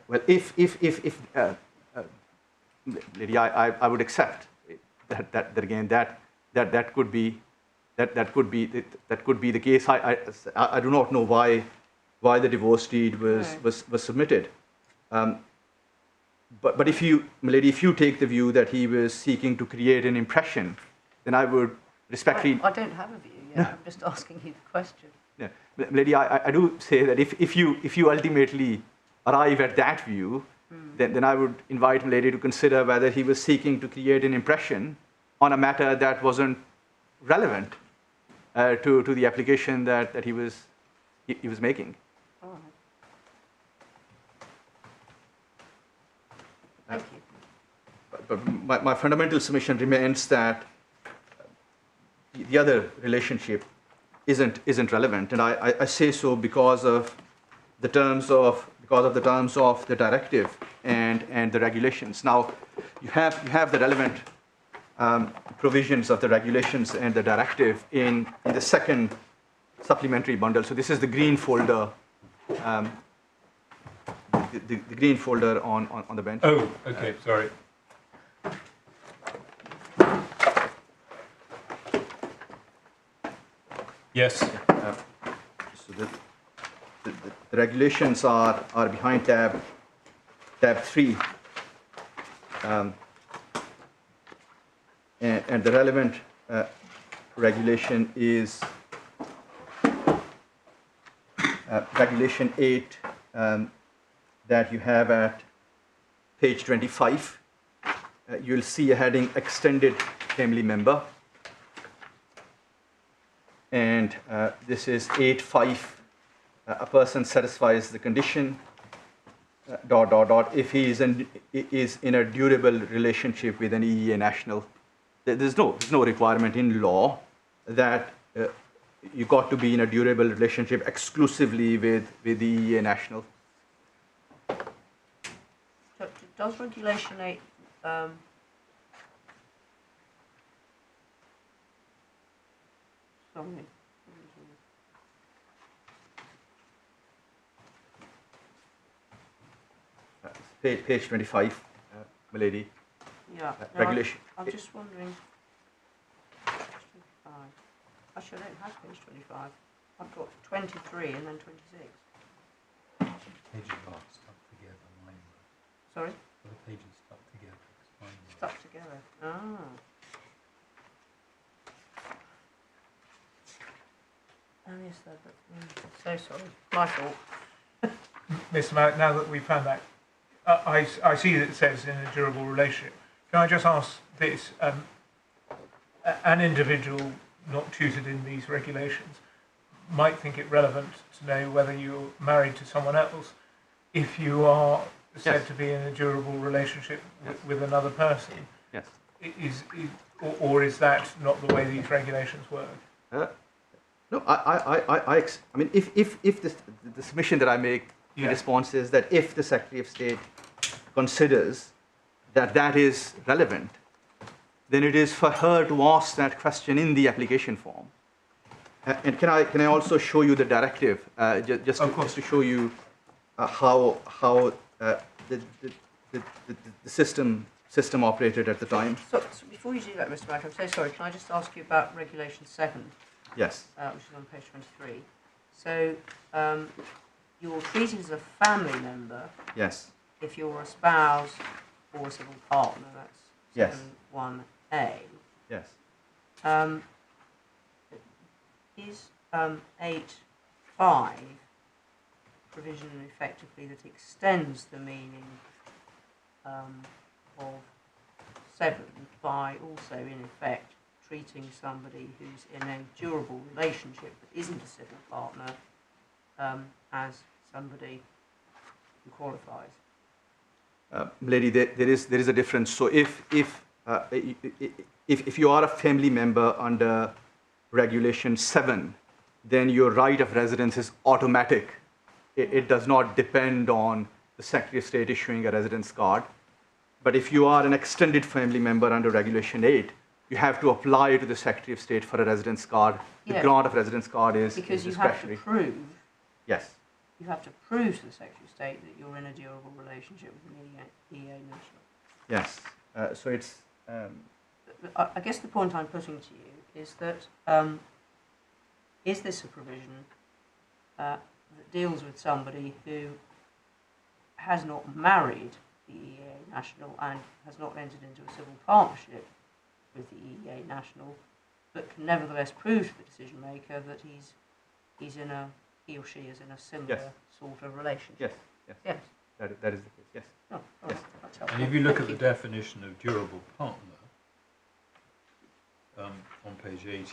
Well, if Lady, I would accept that again that could be the case. I do not know why the divorce deed was submitted. But if you, Milady, if you take the view that he was seeking to create an impression, then I would respectfully. I don't have a view. yet. I'm just asking you the question. Yeah. Lady, I do say that if you ultimately arrive at that view, then I would invite Lady to consider whether he was seeking to create an impression on a matter that wasn't relevant to the application that he was making. All right. Thank you. But my fundamental submission remains that the other relationship isn't relevant, and I say so because of the terms of the directive and the regulations. Now, you have the relevant provisions of the regulations and the directive in the second supplementary bundle. So this is the green folder. The green folder on the bench. Oh, okay, sorry. Yes. So the regulations are behind tab 3, and the relevant regulation is regulation 8 that you have at page 25. You'll see a heading extended family member. And this is 8.5. A person satisfies the condition, ... if he is in a durable relationship with an EEA national. There's no requirement in law that you got to be in a durable relationship exclusively with the EEA national. So does regulation 8 sorry. Page 25, milady. Yeah. No, Regulation. I'm just wondering. Page 25. Actually, I don't have page 25. I've got 23 and then 26. Pages are stuck together. Mine were. Sorry? The pages stuck together. Mine were. Stuck together. Ah. Oh yes, so sorry. My fault. Mr. Malik, now that we've found that, I see that it says in a durable relationship. Can I just ask this? An individual not tutored in these regulations might think it relevant to know whether you're married to someone else if you are said to be in a durable relationship with another person. Yes. Or is that not the way these regulations work? No, I mean, if the submission that I make in response is that if the Secretary of State considers that is relevant, then it is for her to ask that question in the application form. And can I also show you the directive, just to show you how the system operated at the time? So before you do that, Mr. Mack, I'm so sorry. Can I just ask you about Regulation 7? Yes. Which is on page 23. So you're treated as a family member. Yes. If you're a spouse or a civil partner, that's Yes. 7(1)(a). Yes. Is 8.5 provision effectively that extends the meaning of 7 by also, in effect, treating somebody who's in a durable relationship that isn't a civil partner as somebody who qualifies? Lady, there is a difference. So if you are a family member under Regulation 7, then your right of residence is automatic. It does not depend on the Secretary of State issuing a residence card. But if you are an extended family member under Regulation 8, you have to apply to the Secretary of State for a residence card. The grant of residence card is because you discretionary. have to prove. Yes. You have to prove to the Secretary of State that you're in a durable relationship with an EA national. Yes. So it's. I guess the point I'm putting to you is that is this a provision that deals with somebody who has not married the EEA national and has not entered into a civil partnership with the EEA national, but can nevertheless prove to the decision maker that he or she is in a similar Yes. sort of relationship. Yes, yes. Yes. That is the case, yes. Oh, all Yes. right. That's helpful. And if you look Thank at the definition of durable partner on page 18,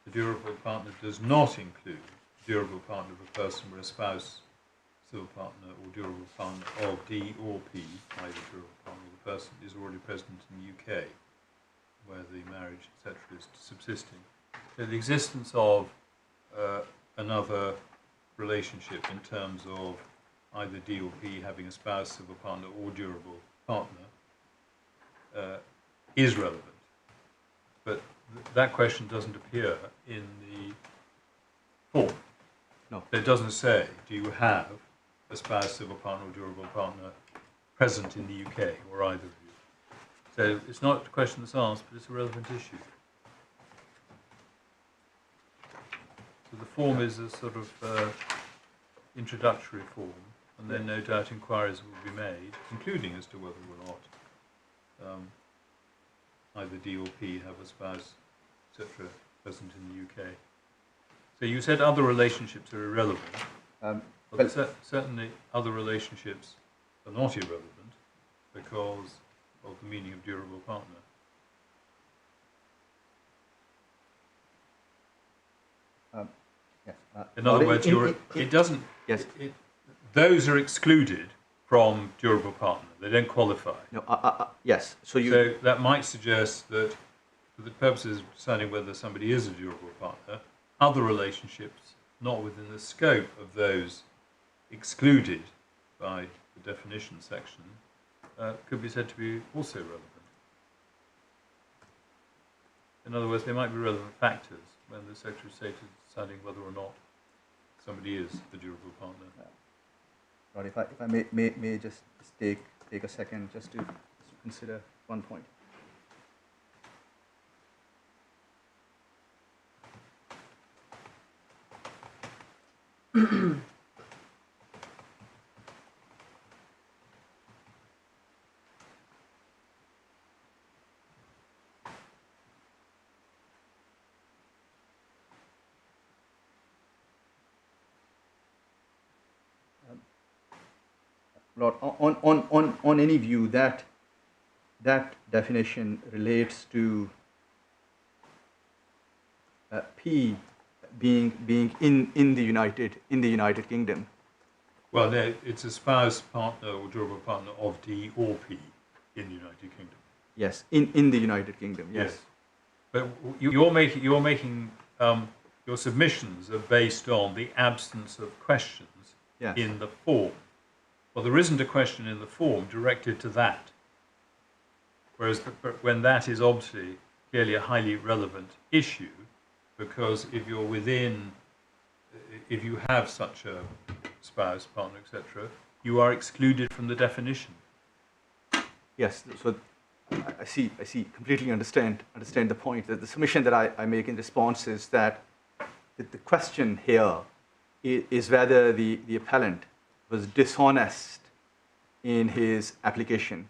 the durable partner does not include durable partner of a person where a spouse, civil partner, or durable partner of D or P, either durable partner of the person, is already present in the UK, where the marriage, etc., is subsisting. So the existence of another relationship in terms of either D or P having a spouse, civil partner, or durable partner is relevant. But that question doesn't appear in the form. No. It doesn't say, do you have a spouse, civil partner, or durable partner present in the UK, or either of you? So it's not a question that's asked, but it's a relevant issue. So the form is a sort of introductory form, and then no doubt inquiries will be made, including as to whether or not either D or P have a spouse, etc., present in the UK. So you said other relationships are irrelevant. Well, certainly other relationships are not irrelevant because of the meaning of durable partner. Yes. In other words, it doesn't. Yes. Those are excluded from durable partner. They don't qualify. No. Yes. So that might suggest that, for the purposes of deciding whether somebody is a durable partner, other relationships not within the scope of those excluded by the definition section could be said to be also relevant. In other words, they might be relevant factors when the Secretary of State is deciding whether or not somebody is a durable partner. Right, if I may just take a second just to consider one point. Lord, on any view that definition relates to P being in the United Kingdom. Well, it's a spouse, partner, or durable partner of D or P in the United Kingdom. Yes, in the United Kingdom. Yes. But you're making your submissions are based on the absence of questions in the form. Well, there isn't a question in the form directed to that. Whereas when that is obviously clearly a highly relevant issue, because if you have such a spouse, partner, etc., you are excluded from the definition. Yes. So I see. Completely understand the point. That the submission that I make in response is that the question here is whether the appellant was dishonest in his application.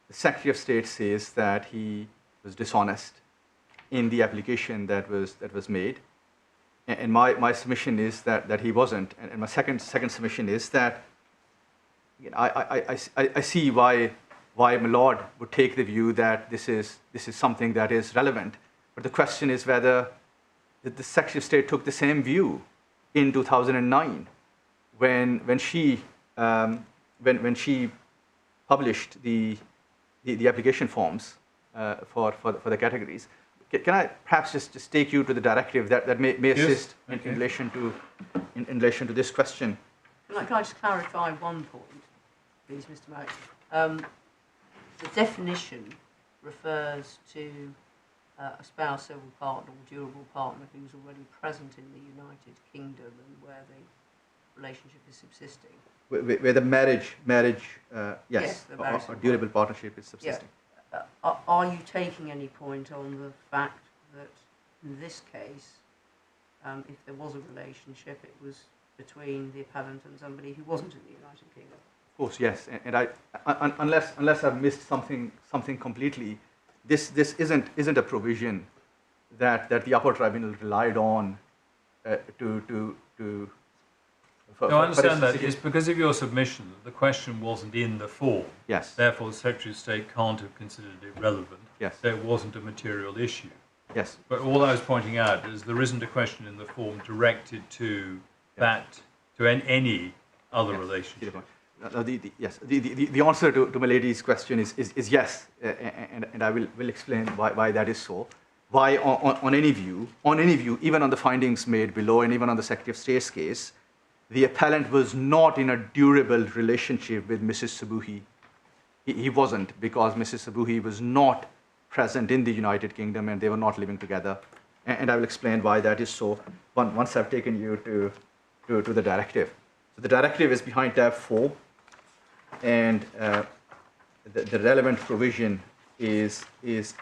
The Secretary of State says that he was dishonest in the application that was made, and my submission is that he wasn't. And my second submission is that I see why my Lord would take the view that this is something that is relevant. But the question is whether the Secretary of State took the same view in 2009 when she published the application forms for the categories. Can I perhaps just take you to the directive that may assist in relation to this question? Can I just clarify one point, please, Mr. Merrick? The definition refers to a spouse, civil partner, or durable partner who's already present in the United Kingdom and where the relationship is subsisting. Where the marriage, Yes, the marriage or durable partnership is subsisting. Yeah. Are you taking any point on the fact that in this case, if there was a relationship, it was between the appellant and somebody who wasn't in the United Kingdom? Of course, yes. And I, unless I've missed something completely, this isn't a provision that the Upper Tribunal relied on No, I understand that. It's because of your submission that the question wasn't in the form. Yes. Therefore, the Secretary of State can't have considered it relevant. Yes. So it wasn't a material issue. Yes. But all I was pointing out is there isn't a question in the form directed to any other relationship. No, the answer to my lady's question is yes, and I will explain why that is so. Why on any view, even on the findings made below, and even on the Secretary of State's case, the appellant was not in a durable relationship with Mrs. Sabuhi. He wasn't, because Mrs. Sabuhi was not present in the United Kingdom and they were not living together. And I will explain why that is so once I've taken you to the directive. So the directive is behind tab 4, and the relevant provision is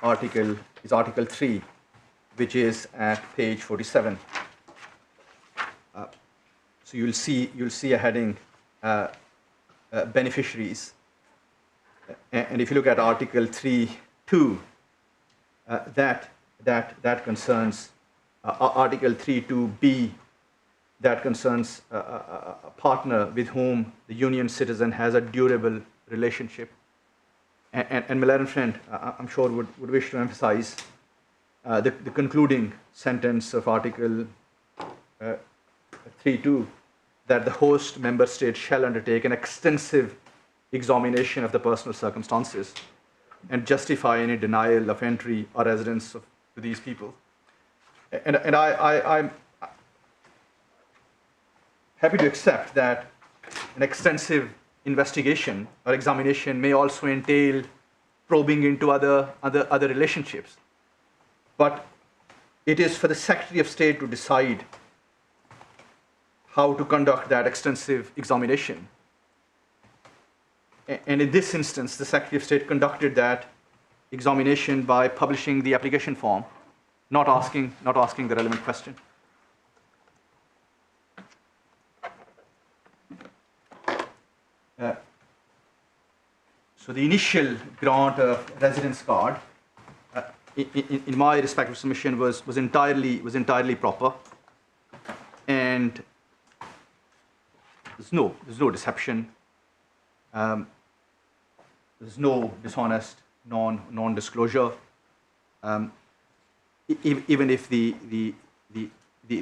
Article 3, which is at page 47. So you'll see a heading, beneficiaries, and if you look at Article 3(2), that concerns Article 3(2)(b), that concerns a partner with whom the union citizen has a durable relationship. And my learned friend, I'm sure, would wish to emphasize the concluding sentence of Article 3(2), that the host member state shall undertake an extensive examination of the personal circumstances and justify any denial of entry or residence to these people. And I'm happy to accept that an extensive investigation or examination may also entail probing into other relationships. But it is for the Secretary of State to decide how to conduct that extensive examination. And in this instance, the Secretary of State conducted that examination by publishing the application form, not asking the relevant question. So the initial grant of residence card, in my respective submission, was entirely proper, and there's no deception. There's no dishonest non-disclosure. Even if the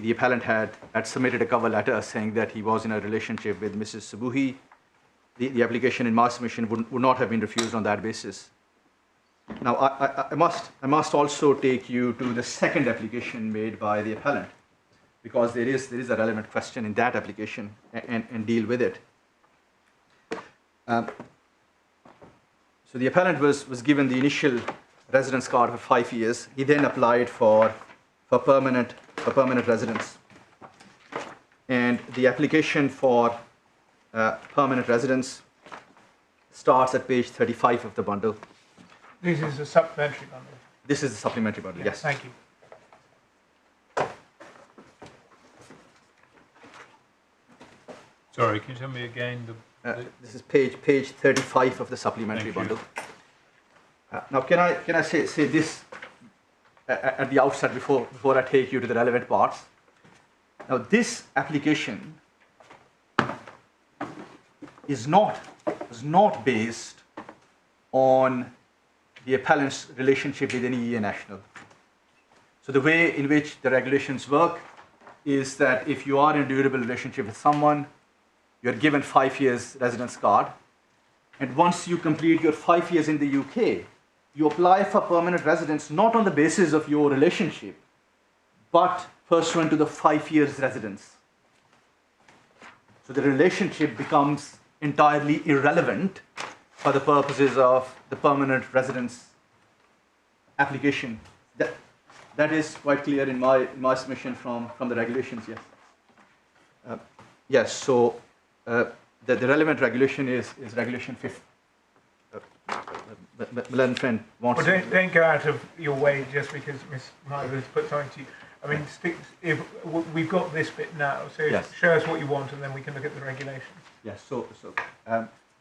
appellant had submitted a cover letter saying that he was in a relationship with Mrs. Sabuhi, the application in my submission would not have been refused on that basis. Now, I must also take you to the second application made by the appellant, because there is a relevant question in that application, and deal with it. So the appellant was given the initial residence card for 5 years. He then applied for permanent residence, and the application for permanent residence starts at page 35 of the bundle. This is a supplementary bundle. This is the supplementary bundle. Yes. Thank you. Sorry, can you tell me again this is page 35 of the supplementary bundle. Now, can I say this at the outset before I take you to the relevant parts? Now, this application was not based on the appellant's relationship with any EU national. So the way in which the regulations work is that if you are in a durable relationship with someone, you're given 5 years residence card, and once you complete your 5 years in the UK, you apply for permanent residence not on the basis of your relationship, but pursuant to the 5 years residence. So the relationship becomes entirely irrelevant for the purposes of the permanent residence application. That is quite clear in my submission from the regulations. Yes. Yes. So the relevant regulation is regulation 5. Moylan friend wants. Well, don't go out of your way just because Ms. Myler has put something to you. I mean, if we've got this bit now, so yes. Show us what you want, and then we can look at the regulations. Yes. So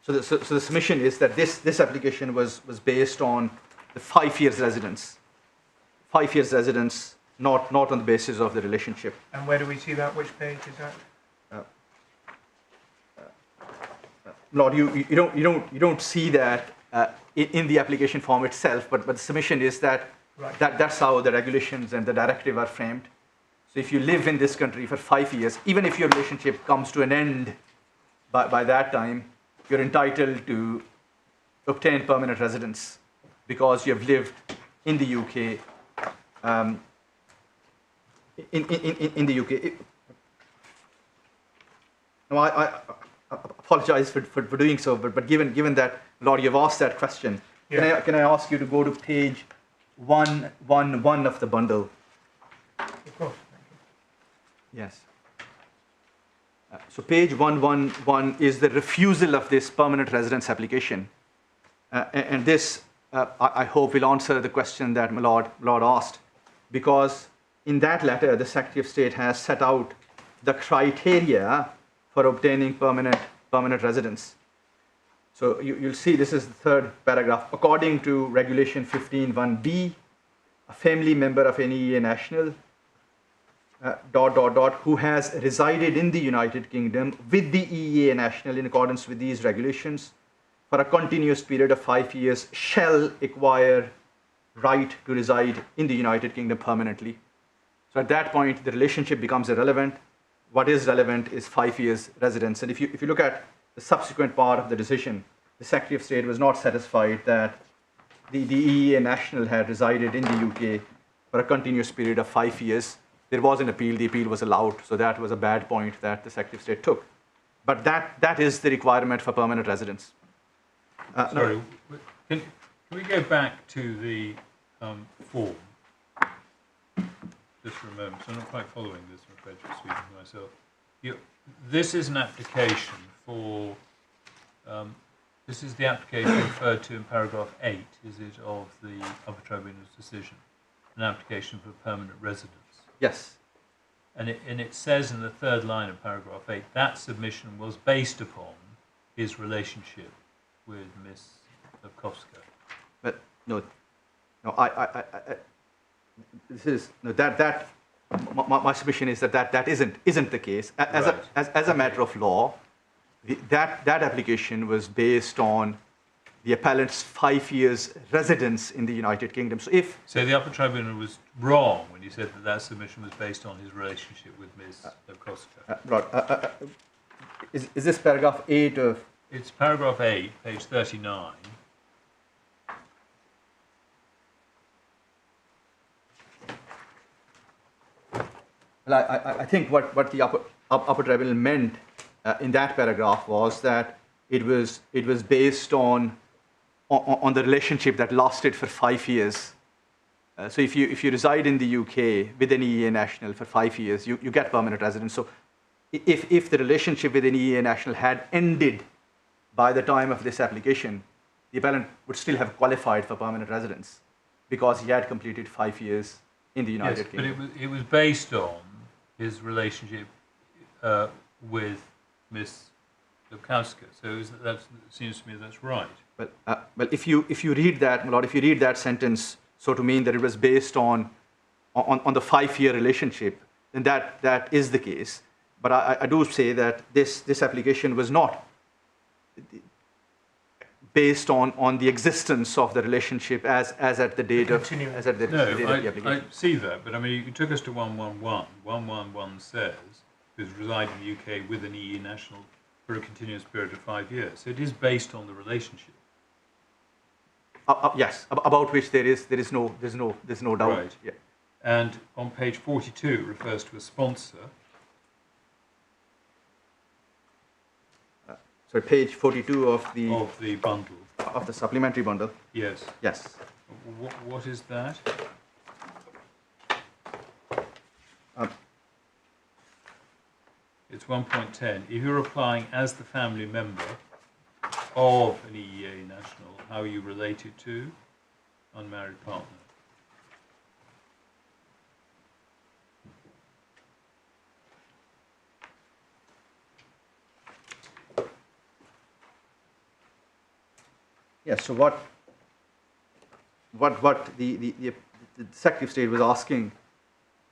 the submission is that this application was based on the 5 years residence. 5 years residence not on the basis of the relationship. And where do we see that? Which page is that? Lord, you don't see that in the application form itself, but the submission is that, Right. that's how the regulations and the directive are framed. So if you live in this country for 5 years, even if your relationship comes to an end by that time, you're entitled to obtain permanent residence because you have lived in the UK. In the UK. No, I apologize for doing so, but given that, Lord, you've asked that question, Yeah. can I ask you to go to page 111 of the bundle? Of course. Thank you. Yes. So page 111 is the refusal of this permanent residence application. And this, I hope, will answer the question that my Lord asked, because in that letter, the Secretary of State has set out the criteria for obtaining permanent residence. So you'll see this is the third paragraph. According to Regulation 15(1)(b), a family member of an EEA national, ... who has resided in the United Kingdom with the EEA national in accordance with these regulations for a continuous period of 5 years shall acquire right to reside in the United Kingdom permanently. So at that point, the relationship becomes irrelevant. What is relevant is 5 years residence. And if you look at the subsequent part of the decision, the Secretary of State was not satisfied that the EEA national had resided in the UK for a continuous period of 5 years. There was an appeal, the appeal was allowed, so that was a bad point that the Secretary of State took. But that is the requirement for permanent residence. Sorry, can we go back to the form? Just for a moment, so I'm not quite following this, I'm afraid, just speaking to myself. This is an application for, this is the application referred to in paragraph 8, is it, of the Upper Tribunal's decision, an application for permanent residence. Yes. And it says in the third line of paragraph 8, that submission was based upon his relationship with Miss Lukowska. But no, this is no, that my submission is that isn't the case. As a matter of law, that application was based on the appellant's 5 years residence in the United Kingdom. So the Upper Tribunal was wrong when you said that submission was based on his relationship with Ms. Lukowska. Right. Is this paragraph 8 of? It's paragraph 8, page 39. Well, I think what the Upper Tribunal meant in that paragraph was that it was based on the relationship that lasted for 5 years. So if you reside in the UK with an EEA national for 5 years, you get permanent residence. So if the relationship with an EEA national had ended by the time of this application, the appellant would still have qualified for permanent residence because he had completed 5 years in the United Kingdom. But it was based on his relationship with Miss Lukowska. So that seems to me that's right. Well, if you read that, my Lord, if you read that sentence so to mean that it was based on the 5-year relationship, then that is the case. But I do say that this application was not based on the existence of the relationship as at the date of the application. I see that, but I mean, you took us to 111. 111 says he was residing in the UK with an EU national for a continuous period of 5 years. So it is based on the relationship. Yes, about which there's no doubt. Right. Yeah. And on page 42 it refers to a sponsor. So page 42 of the bundle. Of the supplementary bundle. Yes. Yes. What is that? It's 1.10. If you're applying as the family member of an EEA national, how are you related to unmarried partner? Yes. So what the Secretary of State was asking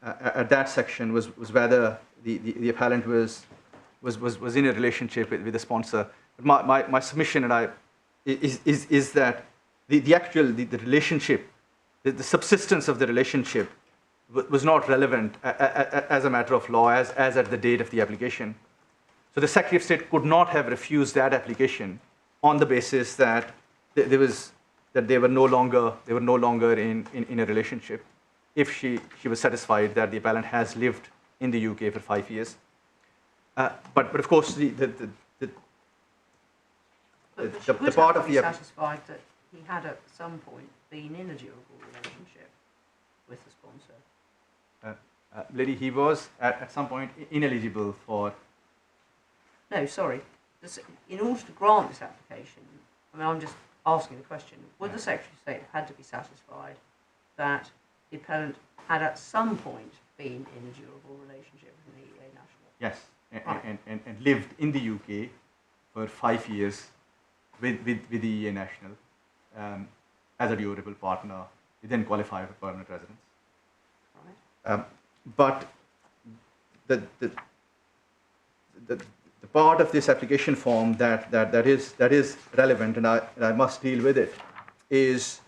at that section was whether the appellant was in a relationship with the sponsor. But my submission is that the relationship, the subsistence of the relationship was not relevant as a matter of law as at the date of the application. So the Secretary of State could not have refused that application on the basis that they were no longer in a relationship, if she was satisfied that the appellant has lived in the UK for 5 years. But of course the part of the satisfied that he had at some point been in a durable relationship with the sponsor. Lady, he was at some point ineligible for. No, sorry. In order to grant this application, I mean, I'm just asking the question, would the Secretary of State have had to be satisfied that the appellant had at some point been in a durable relationship with an EEA national? Yes, Right. and lived in the UK for 5 years with the EEA national as a durable partner. He then qualified for permanent residence. Right. But the part of this application form that is relevant, and I must deal with it, is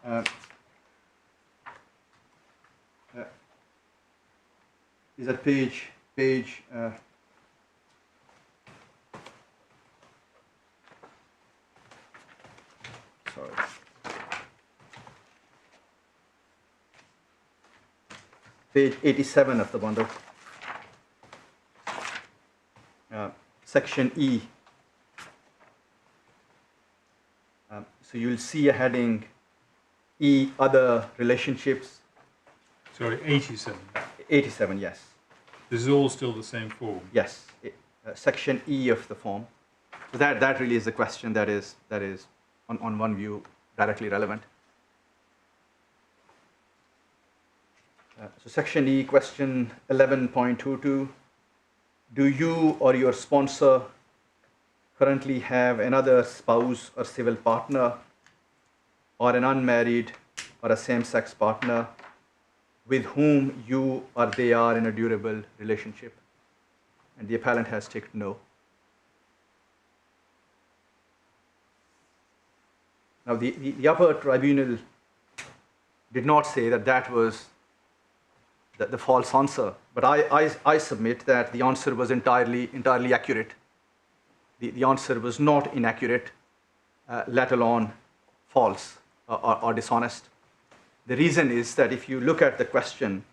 at page sorry. Page 87 of the bundle, section E. So you'll see a heading E, other relationships. Sorry, 87. 87, yes. This is all still the same form. Yes, section E of the form. So that really is the question that is on one view directly relevant. So section E, question 11.22. Do you or your sponsor currently have another spouse or civil partner, or an unmarried or a same-sex partner with whom you or they are in a durable relationship? And the appellant has ticked no. Now the Upper Tribunal did not say that was the false answer, but I submit that the answer was entirely accurate. The answer was not inaccurate, let alone false or dishonest. The reason is that if you look at the question,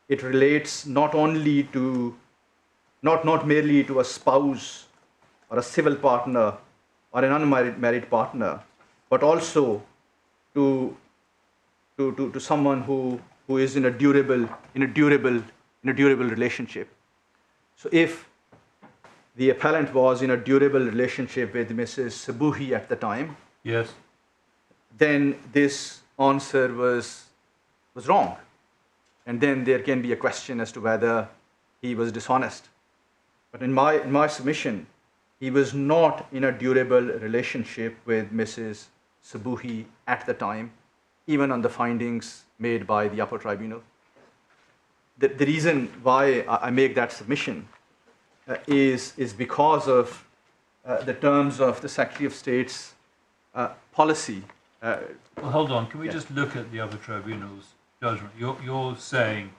it relates not merely to a spouse or a civil partner or an unmarried partner, but also to someone who is in a durable relationship. So if the appellant was in a durable relationship with Mrs. Sabuhi at the time, Yes. then this answer was wrong, and then there can be a question as to whether he was dishonest. But in my submission, he was not in a durable relationship with Mrs. Sabuhi at the time, even on the findings made by the Upper Tribunal. The reason why I make that submission is because of the terms of the Secretary of State's policy. Well, hold on. Can we Yeah. just look at the Upper Tribunal's judgment? You're saying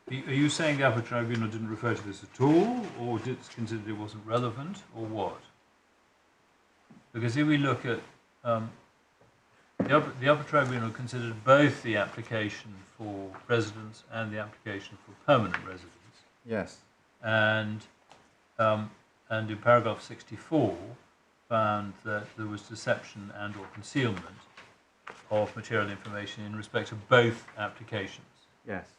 are you saying the Upper Tribunal didn't refer to this at all, or did consider it wasn't relevant, or what? Because if we look at the Upper Tribunal considered both the application for residence and the application for permanent residence, Yes. and in paragraph 64 found that there was deception and or concealment of material information in respect of both applications. Yes.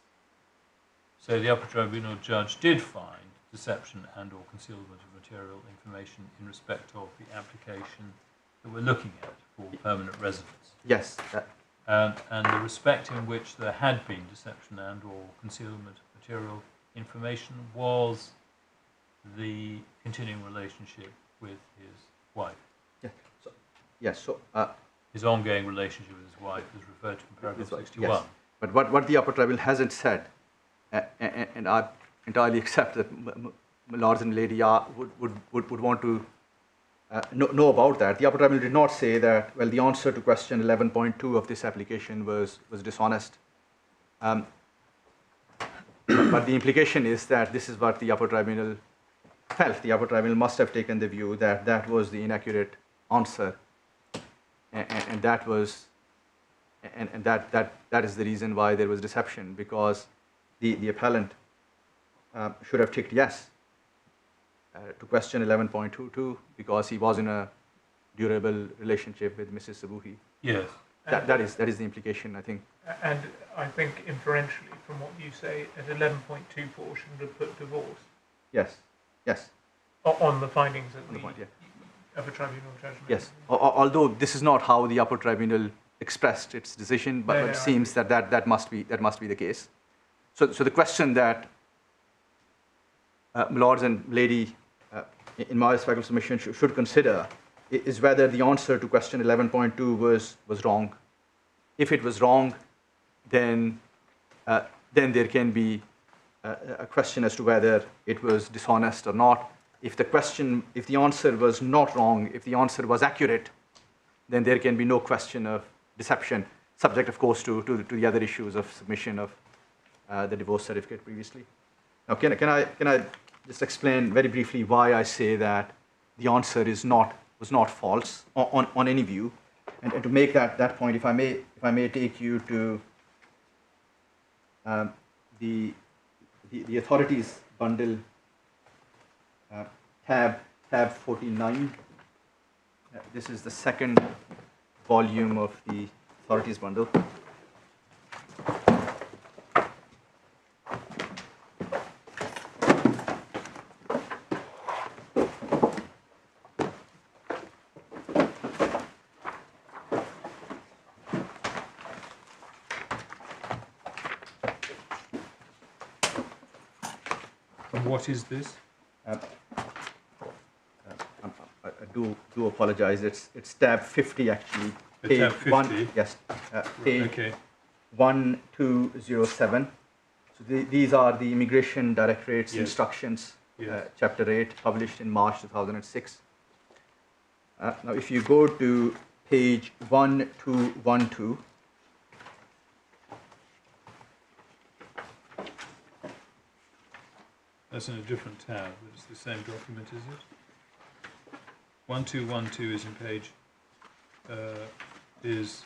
So the Upper Tribunal judge did find deception and or concealment of material information in respect of the application that we're looking at for permanent residence. Yes. And the respect in which there had been deception and or concealment of material information was the continuing relationship with his wife. Yeah. So, yes. So His ongoing relationship with his wife is referred to in paragraph 61. Yes. But what the Upper Tribunal hasn't said, and I entirely accept that Lords and Lady would want to know about that. The Upper Tribunal did not say that, well, the answer to question 11.2 of this application was dishonest. But the implication is that this is what the Upper Tribunal felt. The Upper Tribunal must have taken the view that that was the inaccurate answer, and that was, and that is the reason why there was deception, because the appellant should have ticked yes to question 11.22 because he was in a durable relationship with Mrs. Sabuhi. Yes. That is the implication, I think. And I think inferentially, from what you say, at 11.2 portion to put divorce. Yes. Yes. On the findings of the point, yeah. Upper Tribunal judgment. Yes. Although this is not how the Upper Tribunal expressed its decision, but it seems that must be the case. So the question that Lords and Lady, in my respectful submission, should consider is whether the answer to question 11.2 was wrong. If it was wrong, then there can be a question as to whether it was dishonest or not. If the answer was not wrong, if the answer was accurate, then there can be no question of deception, subject, of course, to the other issues of submission of the divorce certificate previously. Now, can I just explain very briefly why I say that the answer was not false on any view, and to make that point, if I may take you to the authorities bundle, tab 49. This is the second volume of the authorities bundle. What is this? I do apologize. It's tab 50 actually. Tab 50. Yes. Page Okay. 1207. So these are the Immigration Directorate's Yes. instructions, Yes. Chapter 8, published in March 2006. Now, if you go to page 1212. That's in a different tab, but it's the same document, is it? 1212 is in page, is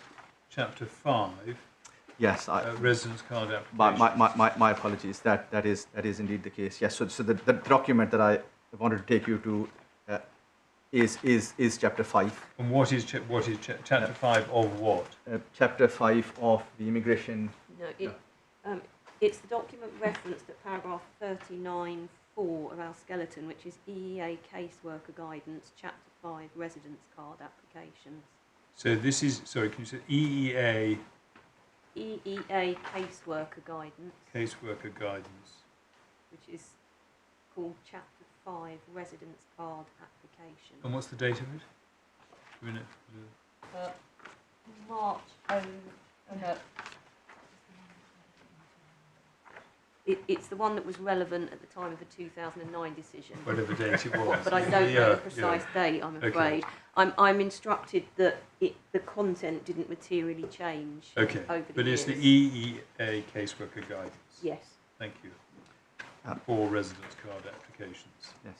chapter 5. Yes, residence card application. my apologies. That is indeed the case. Yes. So the document that I wanted to take you to is chapter 5. And what is chapter 5 of what? Chapter 5 of the immigration. No, it's the document referenced at paragraph 39(4) of our skeleton, which is EEA caseworker guidance, chapter 5, residence card applications. So this is, sorry, can you say EEA? EEA caseworker guidance. Caseworker guidance. Which is called chapter 5, residence card application. And what's the date of it? March. It's the one that was relevant at the time of the 2009 decision. Whatever date it was. But I don't know the precise date, I'm afraid. Okay. I'm instructed that the content didn't materially change over the years. But it's the EEA caseworker guidance. Yes. Thank you. For residence card applications. Yes.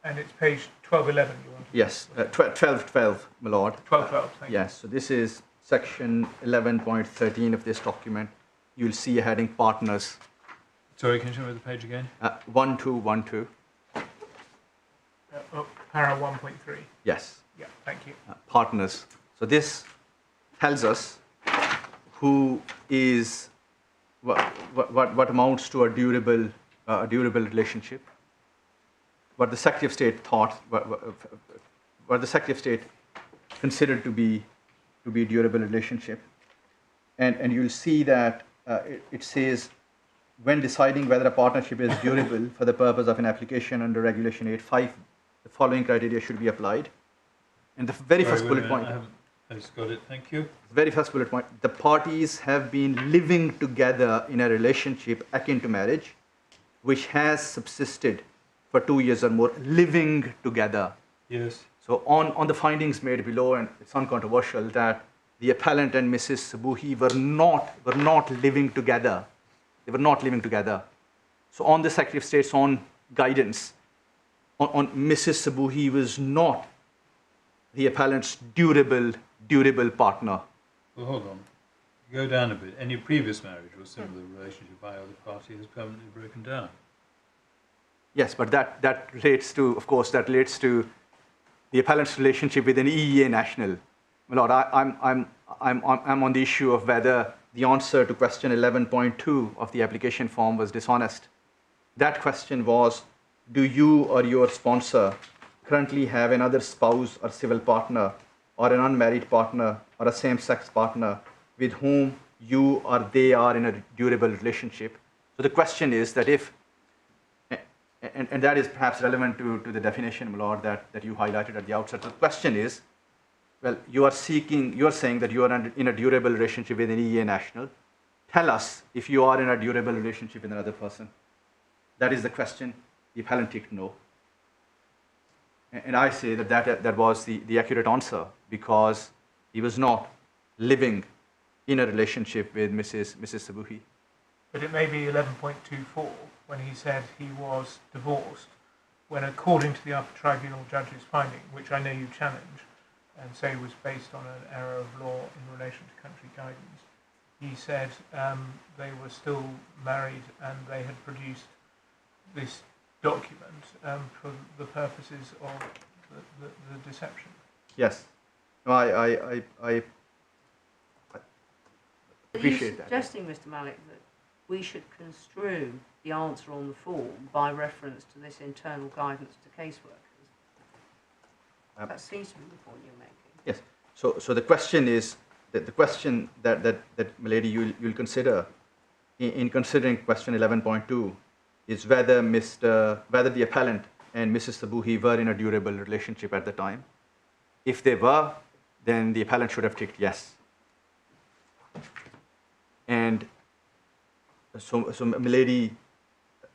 And it's page 1211 you want? Yes, 1212, my lord. 1212, thank you. Yes, so this is section 11.13 of this document. You'll see a heading partners. Sorry, can you show me the page again? 1212. Para 1.3. Yes. Yeah, thank you. Partners. So this tells us who is what amounts to a durable relationship. What the Secretary of State thought, what the Secretary of State considered to be a durable relationship, and you'll see that it says, when deciding whether a partnership is durable for the purpose of an application under Regulation 8.5, the following criteria should be applied. And the very first bullet point. I I just got it, thank you. Very first bullet point, the parties have been living together in a relationship akin to marriage, which has subsisted for 2 years or more, living together. Yes. So on the findings made below, and it's uncontroversial that the appellant and Mrs. Sabuhi were not living together. They were not living together. So on the Secretary of State's own guidance, on Mrs. Sabuhi was not the appellant's durable partner. Well, hold on. Go down a bit. Any previous marriage or similar relationship by either party has permanently broken down. Yes, but that relates to, of course, that relates to the appellant's relationship with an EEA national. My Lord, I'm on the issue of whether the answer to question 11.2 of the application form was dishonest. That question was, do you or your sponsor currently have another spouse or civil partner or an unmarried partner or a same-sex partner with whom you or they are in a durable relationship? So the question is that if, and that is perhaps relevant to the definition, my Lord, that you highlighted at the outset. So the question is, well, you are saying that you are in a durable relationship with an EEA national. Tell us if you are in a durable relationship with another person. That is the question. The appellant ticked no. And I say that was the accurate answer, because he was not living in a relationship with Mrs. Sabuhi. But it may be 11.24 when he said he was divorced, when according to the Upper Tribunal judge's finding, which I know you challenge and say was based on an error of law in relation to country guidance, he said they were still married and they had produced this document for the purposes of the deception. Yes. No, I appreciate that. Are you suggesting, Mr. Malik, that we should construe the answer on the form by reference to this internal guidance to caseworkers? That seems to be the point you're making. Yes. So the question is that the question that Milady you'll consider in considering question 11.2 is whether the appellant and Mrs. Sabuhi were in a durable relationship at the time. If they were, then the appellant should have ticked yes. And so Milady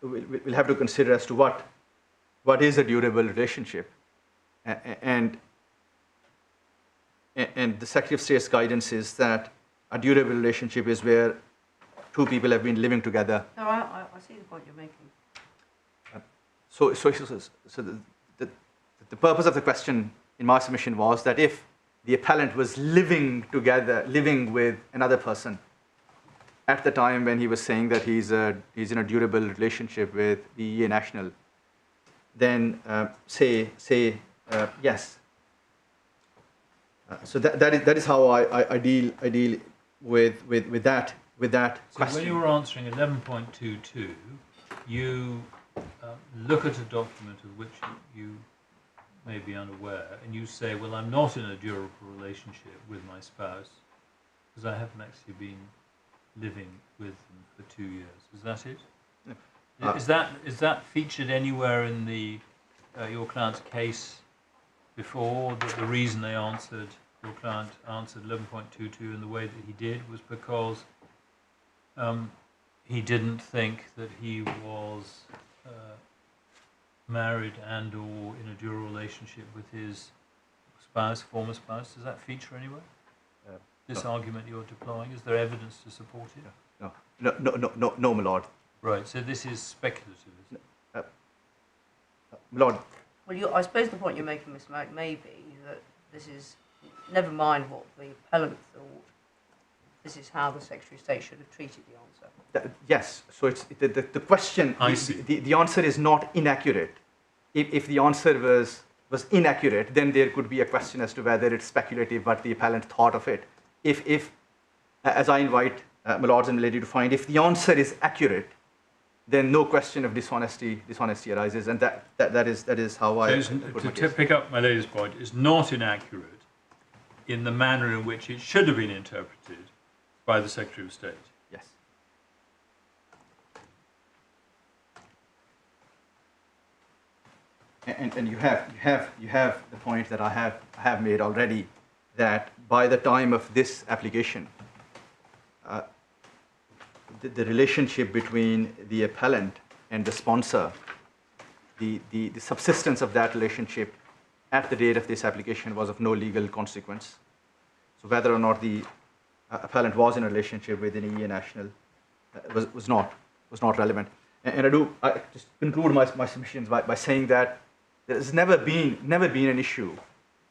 will have to consider as to what is a durable relationship, and the Secretary of State's guidance is that a durable relationship is where two people have been living together. No, I see the point you're making. So the purpose of the question in my submission was that if the appellant was living with another person at the time when he was saying that he's in a durable relationship with the EEA national, then say yes. So that is how I deal with that question. So when you were answering 11.22, you look at a document of which you may be unaware, and you say, well, I'm not in a durable relationship with my spouse because I haven't actually been living with them for 2 years. Is that it? Is that featured anywhere in the your client's case before, that the reason your client answered 11.22 in the way that he did was because he didn't think that he was married and or in a dual relationship with his former spouse? Does that feature anywhere? This argument you're deploying, is there evidence to support it? No, my lord. Right, so this is speculative, isn't it? My lord. Well, I suppose the point you're making, Mr. Malik, may be that this is, never mind what the appellant thought, this is how the Secretary of State should have treated the answer. Yes, so it's the question, the answer is not inaccurate. If the answer was inaccurate, then there could be a question as to whether it's speculative what the appellant thought of it. If as I invite my lords and lady to find, if the answer is accurate, then no question of dishonesty arises, and that is how I put my case. To pick up my lady's point, it's not inaccurate in the manner in which it should have been interpreted by the Secretary of State. Yes. And you have the point that I have made already, that by the time of this application, the relationship between the appellant and the sponsor, the subsistence of that relationship at the date of this application was of no legal consequence. So whether or not the appellant was in a relationship with an EEA national was not relevant. And I just conclude my submissions by saying that there has never been an issue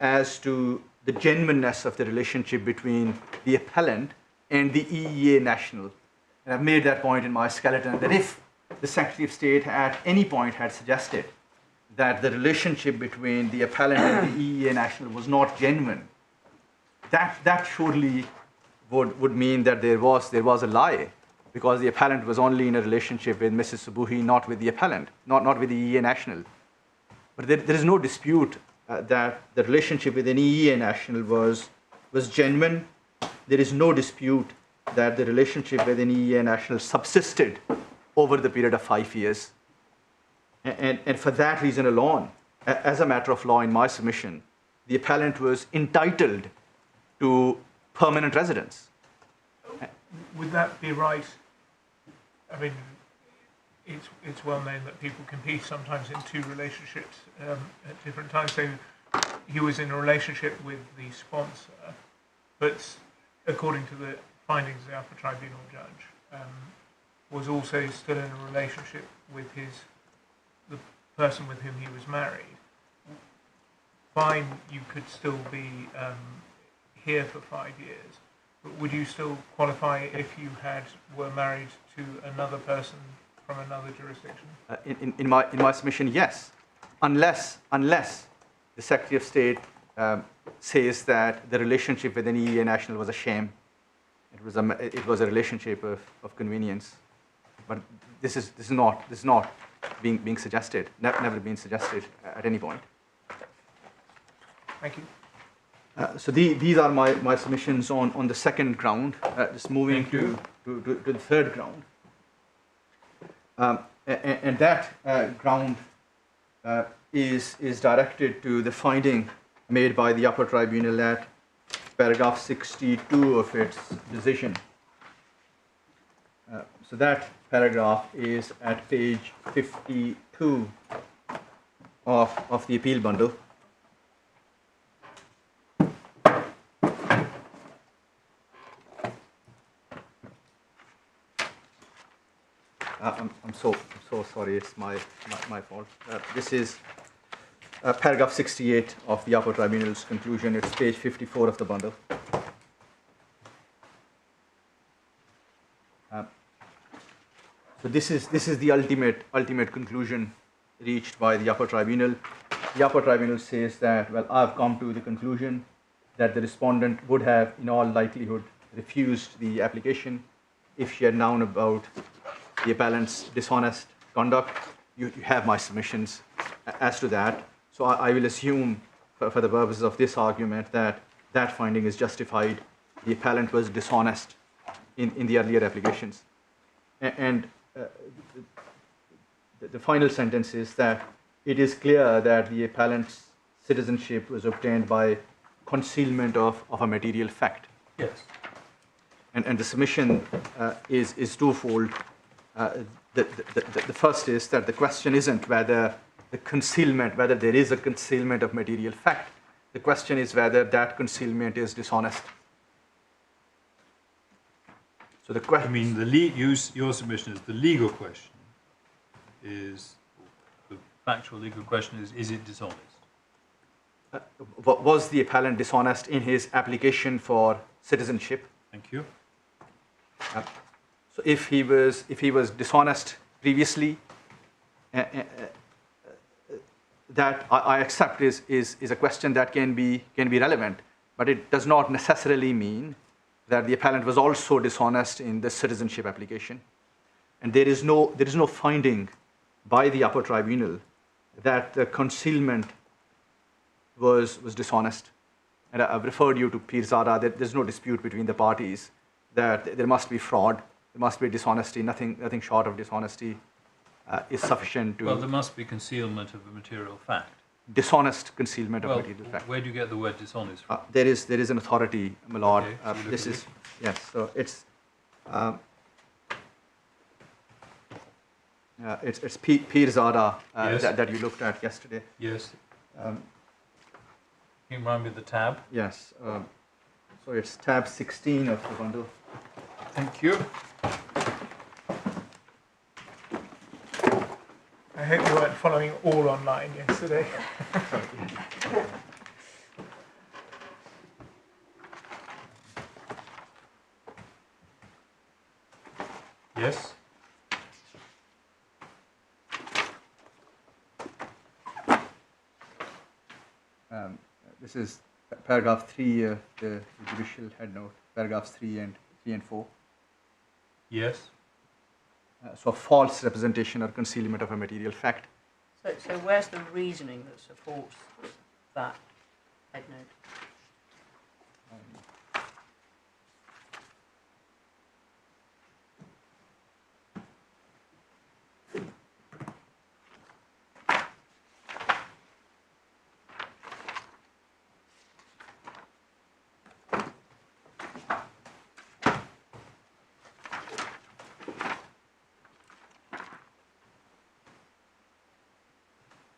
as to the genuineness of the relationship between the appellant and the EEA national. And I've made that point in my skeleton, that if the Secretary of State at any point had suggested that the relationship between the appellant and the EEA national was not genuine, that surely would mean that there was a lie, because the appellant was only in a relationship with Mrs. Subuhi, not with the appellant, not with the EEA national. But there is no dispute that the relationship with an EEA national was genuine. There is no dispute that the relationship with an EEA national subsisted over the period of 5 years. And for that reason alone, as a matter of law in my submission, the appellant was entitled to permanent residence. Would that be right? I mean, it's well known that people compete sometimes in two relationships at different times. So he was in a relationship with the sponsor, but according to the findings of the Upper Tribunal judge, was also still in a relationship with the person with whom he was married. Fine, you could still be here for 5 years, but would you still qualify if you were married to another person from another jurisdiction? In my submission, yes, unless the Secretary of State says that the relationship with an EEA national was a sham. It was a relationship of convenience, but this is not being suggested. Never been suggested at any point. Thank you. So these are my submissions on the second ground. Just moving to the third ground, and that ground is directed to the finding made by the Upper Tribunal at paragraph 62 of its decision. So that paragraph is at page 52 of the appeal bundle. I'm so sorry. It's my fault. This is paragraph 68 of the Upper Tribunal's conclusion. It's page 54 of the bundle. So this is the ultimate conclusion reached by the Upper Tribunal. The Upper Tribunal says that, well, I've come to the conclusion that the respondent would have, in all likelihood, refused the application if she had known about the appellant's dishonest conduct. You have my submissions as to that. So I will assume, for the purposes of this argument, that that finding is justified. The appellant was dishonest in the earlier applications. And the final sentence is that it is clear that the appellant's citizenship was obtained by concealment of a material fact. Yes. And the submission is twofold. The first is that the question isn't whether there is a concealment of material fact. The question is whether that concealment is dishonest. So the question. I mean, your submission is the legal question. The factual legal question is it dishonest? Was the appellant dishonest in his application for citizenship? Thank you. So if he was dishonest previously, that I accept is a question that can be relevant, but it does not necessarily mean that the appellant was also dishonest in the citizenship application. And there is no finding by the Upper Tribunal that the concealment was dishonest. And I've referred you to Pirzada. There's no dispute between the parties that there must be fraud, there must be dishonesty. Nothing short of dishonesty is sufficient to. Well, there must be concealment of a material fact. dishonest concealment of Well, material fact. where do you get the word dishonest from? There is an authority, my lord. Okay, so look This at is yes. So it's Pirzada Yes. that you looked at yesterday. Yes. Um, Can you remind me of the tab? yes. So it's tab 16 of the bundle. Thank you. I hope you weren't following all online yesterday. Yes. This is paragraph 3 of the judicial head note, paragraphs 3 and 4. Yes. So false representation or concealment of a material fact. So where's the reasoning that supports that head note?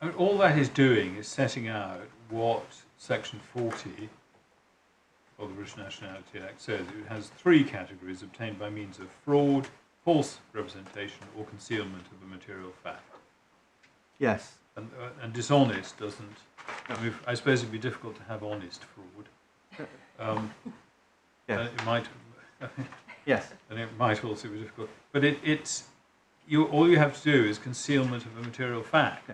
I mean, all that is doing is setting out what Section 40 of the British Nationality Act says. It has 3 categories: obtained by means of fraud, false representation, or concealment of a material fact. Yes. And dishonest doesn't. I mean, I suppose it'd be difficult to have honest fraud. Yes. It might. Yes. And it might also be difficult. But all you have to do is concealment of a material fact.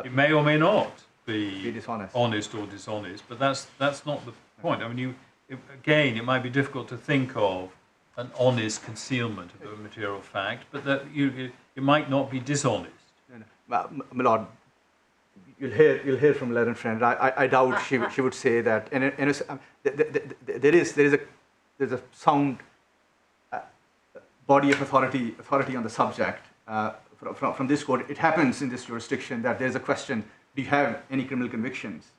It may or may not be dishonest. honest or dishonest, but that's not the point. I mean, again, it might be difficult to think of an honest concealment of a material fact, but that it might not be dishonest. Well, my lord, you'll hear from learned friend. I doubt she would say that. There's a sound body of authority on the subject from this court. It happens in this jurisdiction that there's a question: do you have any criminal convictions?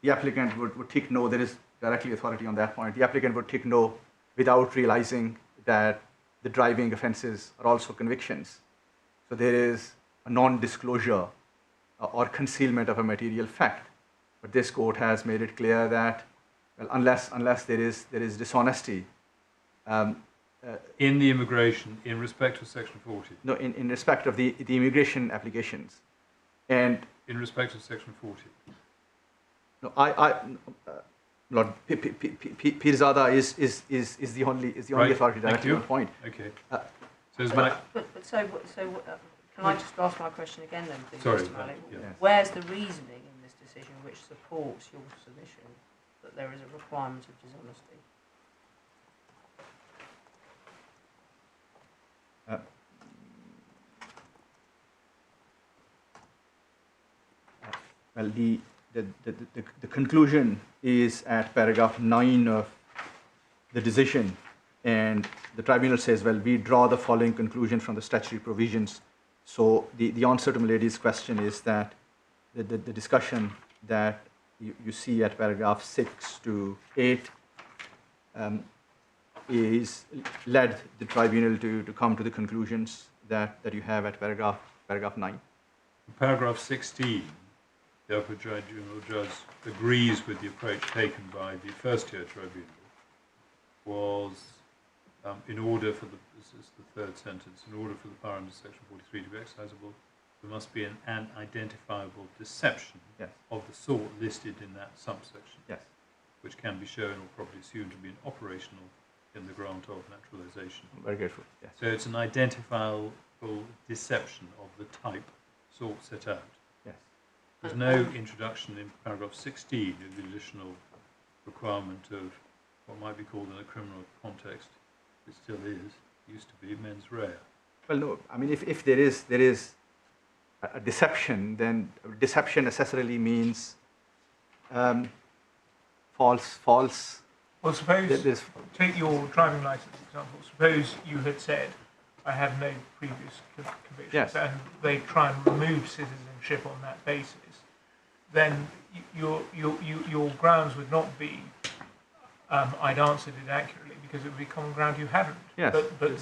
The applicant would tick no. There is directly authority on that point. The applicant would tick no without realizing that the driving offences are also convictions. So there is a non-disclosure or concealment of a material fact. But this court has made it clear that, well, unless there is dishonesty. In the immigration, in respect of Section 40? No, in respect of the immigration applications. And in respect of Section 40? no, Lord Pirzada is the only Right. authority directly on point. Okay. Can I just ask my question again then, please, Sorry, Mr. Malik? yeah. Where's the reasoning in this decision which supports your submission that there is a requirement of dishonesty? Well, the conclusion is at paragraph 9 of the decision, and the tribunal says, well, we draw the following conclusion from the statutory provisions. So the answer to my lady's question is that the discussion that you see at paragraph 6 to 8 is led the tribunal to come to the conclusions that you have at paragraph 9. Paragraph 16, the Upper Tribunal judge agrees with the approach taken by the First Tier Tribunal, was in order for this is the third sentence, in order for the power under Section 43 to be exercisable, there must be an identifiable deception Yes. of the sort listed in that subsection, Yes. which can be shown or probably assumed to be operational in the grant of naturalisation. Very grateful. Yes. So it's an identifiable deception of the type, sort set out. Yes. There's no introduction in paragraph 16 of the additional requirement of what might be called in a criminal context, it still is, used to be mens rea. Well, no. I mean, if there is a deception, then deception necessarily means false. Well, suppose, There's, take your driving license example. Suppose you had said, I have no previous convictions, Yes. and they try and remove citizenship on that basis. then your grounds would not be I'd answered it accurately, because it would be common ground you hadn't. Yes, But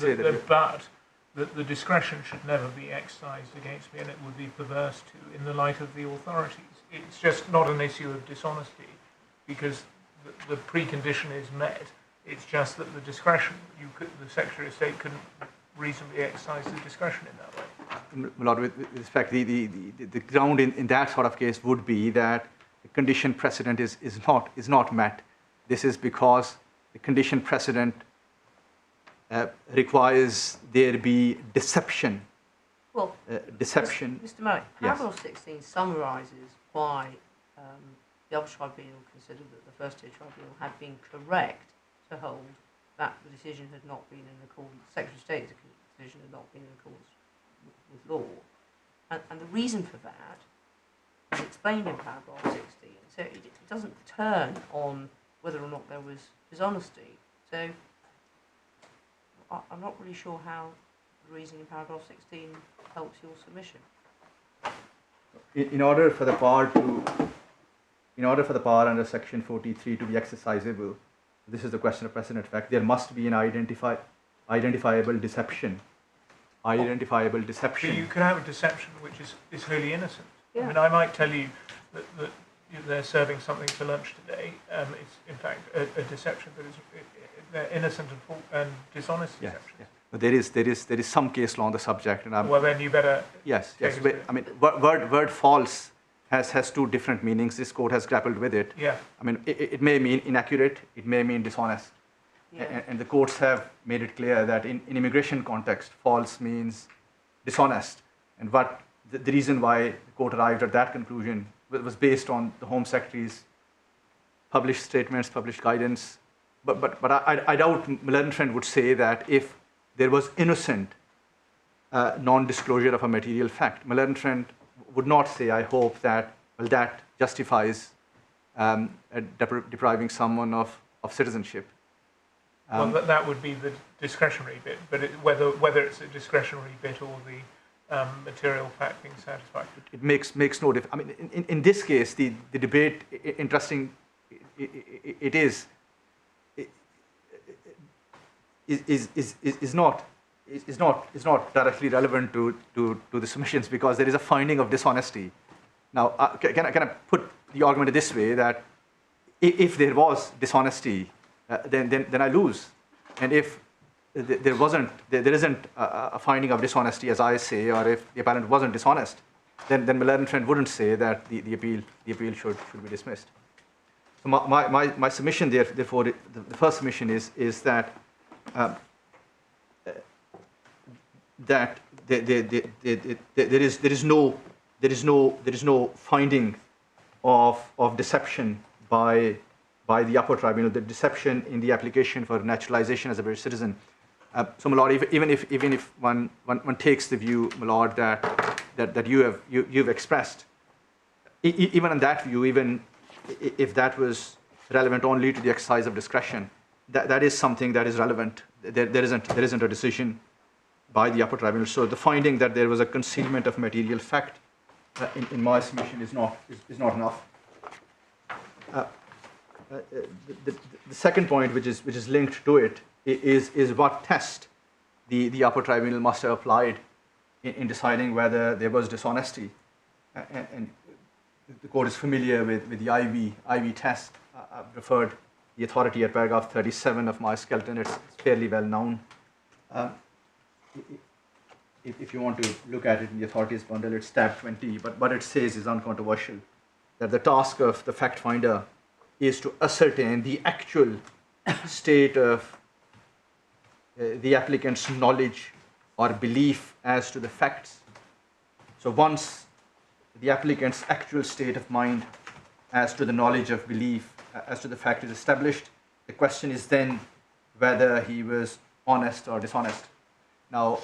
the discretion should never be exercised against me, and it would be perverse to in the light of the authorities. It's just not an issue of dishonesty, because the precondition is met. It's just that the discretion, the Secretary of State couldn't reasonably exercise the discretion in that way. My Lord, with respect, the ground in that sort of case would be that the condition precedent is not met. This is because the condition precedent requires there be deception. Well, deception. Mr. Murray, Yes. paragraph 16 summarises why the Upper Tribunal considered that the First Tier Tribunal had been correct to hold that the decision had not been in accordance, the Secretary of State's decision had not been in accordance with law. And the reason for that is explained in paragraph 16. So it doesn't turn on whether or not there was dishonesty. So I'm not really sure how the reasoning in paragraph 16 helps your submission. In order for the bar under section 43 to be exercisable, this is the question of precedent fact, there must be an identifiable deception. Identifiable So deception. you can have a deception which is wholly innocent. Yeah. I mean, I might tell you that they're serving something for lunch today. It's in fact a deception, but they're innocent and dishonest Yes, deceptions. yes. But there is some case law on the subject, and Well, then you better. yes. take us But, to it. I mean, word false has two different meanings. This court has grappled with it. Yeah. I mean, it may mean inaccurate, it may mean dishonest. Yeah. And the courts have made it clear that in immigration context, false means dishonest. And what the reason why the court arrived at that conclusion was based on the Home Secretary's published statements, published guidance. But I doubt Moylan would say that if there was innocent non-disclosure of a material fact, Moylan would not say, I hope that, well, that justifies depriving someone of citizenship. Well, that would be the discretionary bit, but whether it's a discretionary bit or the material fact being satisfied. It makes no difference. I mean, in this case, the debate, interesting, it is not directly relevant to the submissions, because there is a finding of dishonesty. Now, can I put the argument this way, that if there was dishonesty, then I lose, and if there isn't a finding of dishonesty, as I say, or if the appellant wasn't dishonest, then Moylan wouldn't say that the appeal should be dismissed. So my submission therefore, the first submission is that that there is no finding of deception by the Upper Tribunal, the deception in the application for naturalization as a British citizen. So, my Lord, even if one takes the view, my Lord, that you've expressed, even in that view, even if that was relevant only to the exercise of discretion, that is something that is relevant. There isn't a decision by the Upper Tribunal. So the finding that there was a concealment of material fact in my submission is not enough. The second point, which is linked to it, is what test the Upper Tribunal must have applied in deciding whether there was dishonesty. And the court is familiar with the IV test. I've referred the authority at paragraph 37 of my skeleton. It's fairly well known. If you want to look at it in the authorities bundle, it's tab 20. But what it says is uncontroversial, that the task of the fact finder is to ascertain the actual state of the applicant's knowledge or belief as to the facts. So once the applicant's actual state of mind as to the knowledge of belief as to the fact is established, the question is then whether he was honest or dishonest. Now,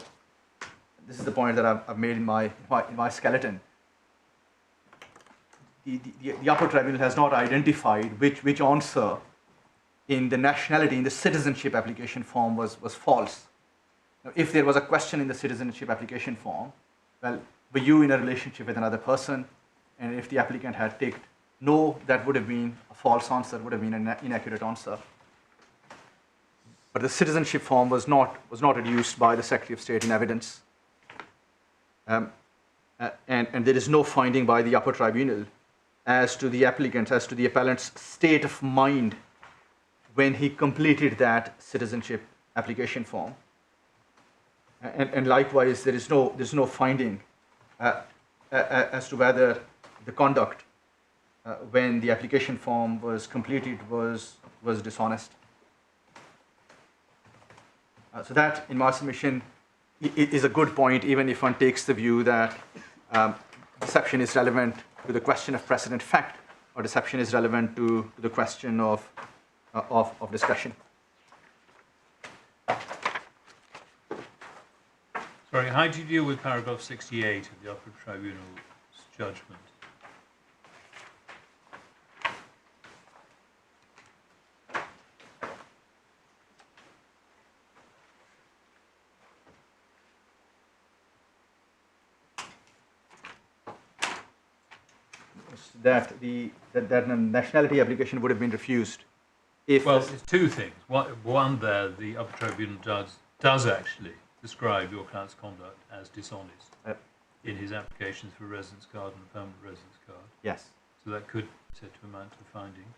this is the point that I've made in my skeleton. The Upper Tribunal has not identified which answer in the nationality, in the citizenship application form was false. Now, if there was a question in the citizenship application form, well, were you in a relationship with another person? and if the applicant had ticked no, that would have been a false answer, would have been an inaccurate answer. But the citizenship form was not adduced by the Secretary of State in evidence. And there is no finding by the Upper Tribunal as to the appellant's state of mind when he completed that citizenship application form. And likewise, there's no finding as to whether the conduct when the application form was completed was dishonest. So that, in my submission, is a good point, even if one takes the view that deception is relevant to the question of precedent fact, or deception is relevant to the question of discussion. Sorry, how do you deal with paragraph 68 of the Upper Tribunal's judgment? That the nationality application would have been refused if... Well, there's two things. One there, the Upper Tribunal judge does actually describe your client's conduct as dishonest in his applications for a residence card and a permanent residence card. Yes. So that could be said to amount to a finding.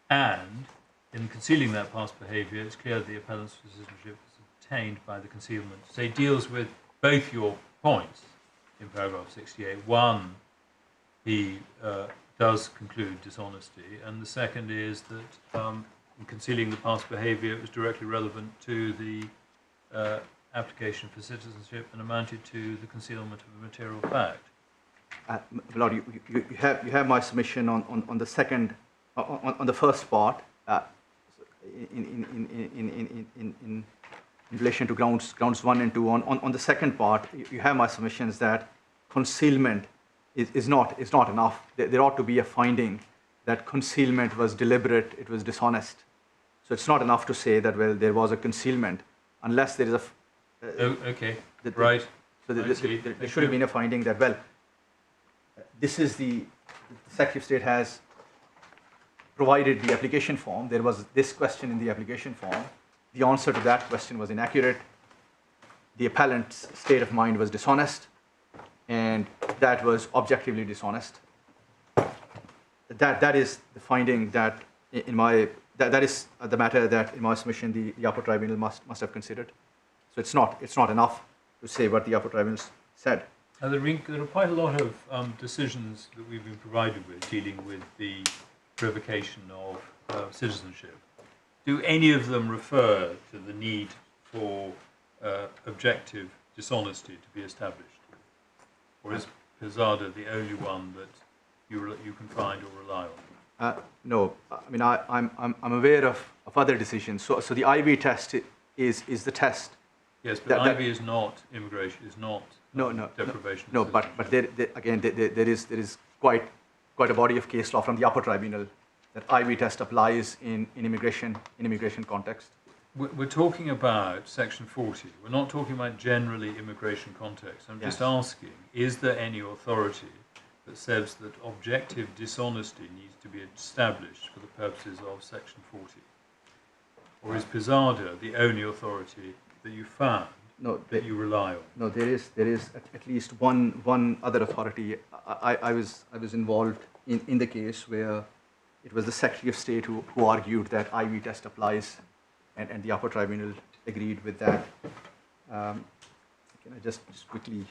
And in concealing that past behaviour, it's clear that the appellant's citizenship is obtained by the concealment. So it deals with both your points in paragraph 68. One, he does conclude dishonesty, and the second is that in concealing the past behaviour, it was directly relevant to the application for citizenship and amounted to the concealment of a material fact. Lord, you have my submission on the second, on the first part, in relation to grounds 1 and 2. On the second part, you have my submissions that concealment is not enough. There ought to be a finding that concealment was deliberate, it was dishonest. So it's not enough to say that, well, there was a concealment, unless there is a... Okay, right. So there should have been a finding that, well, this is the Secretary of State has provided the application form. There was this question in the application form. The answer to that question was inaccurate. The appellant's state of mind was dishonest, and that was objectively dishonest. That is the finding that, that is the matter that, in my submission, the Upper Tribunal must have considered. So it's not enough to say what the Upper Tribunal said. There are quite a lot of decisions that we've been provided with dealing with the revocation of citizenship. Do any of them refer to the need for objective dishonesty to be established? Or is Pizarro the only one that you can find or rely on? No, I mean I'm aware of other decisions. So the IV test is the test. Yes, but IV is not immigration. Is not deprivation. No, but there is quite a body of case law from the Upper Tribunal that IV test applies in immigration context. We're talking about Section 40. We're not talking about generally immigration context. I'm just asking, is there any authority that says that objective dishonesty needs to be established for the purposes of Section 40? Or is Pizarro the only authority that you found that you rely on? No, there is at least one other authority. I was involved in the case where it was the Secretary of State who argued that IV test applies, and the Upper Tribunal agreed with that. Can I just quickly,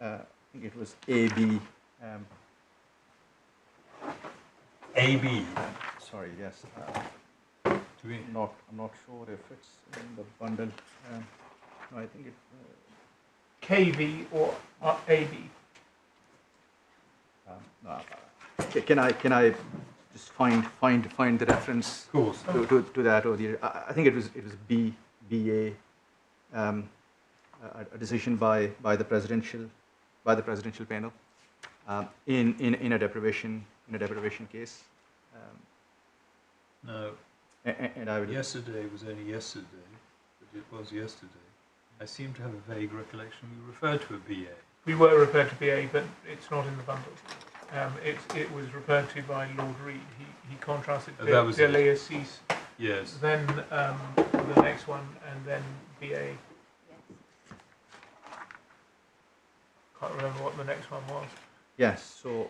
I think it was AB. AB? Sorry, yes. I'm not sure if it's in the bundle. No, I think it... KV or AB? No, can I just find the reference to that? Or I think it was BA, a decision by the presidential panel in a deprivation case. No. And I would... Yesterday was only yesterday, but it was yesterday. I seem to have a vague recollection we referred to a BA. We were referred to BA, but it's not in the bundle. it was referred to by Lord Reed. He contrasted that was de it. Laïcis, Yes. then the next one, and then BA. Can't remember what the next one was. Yes, so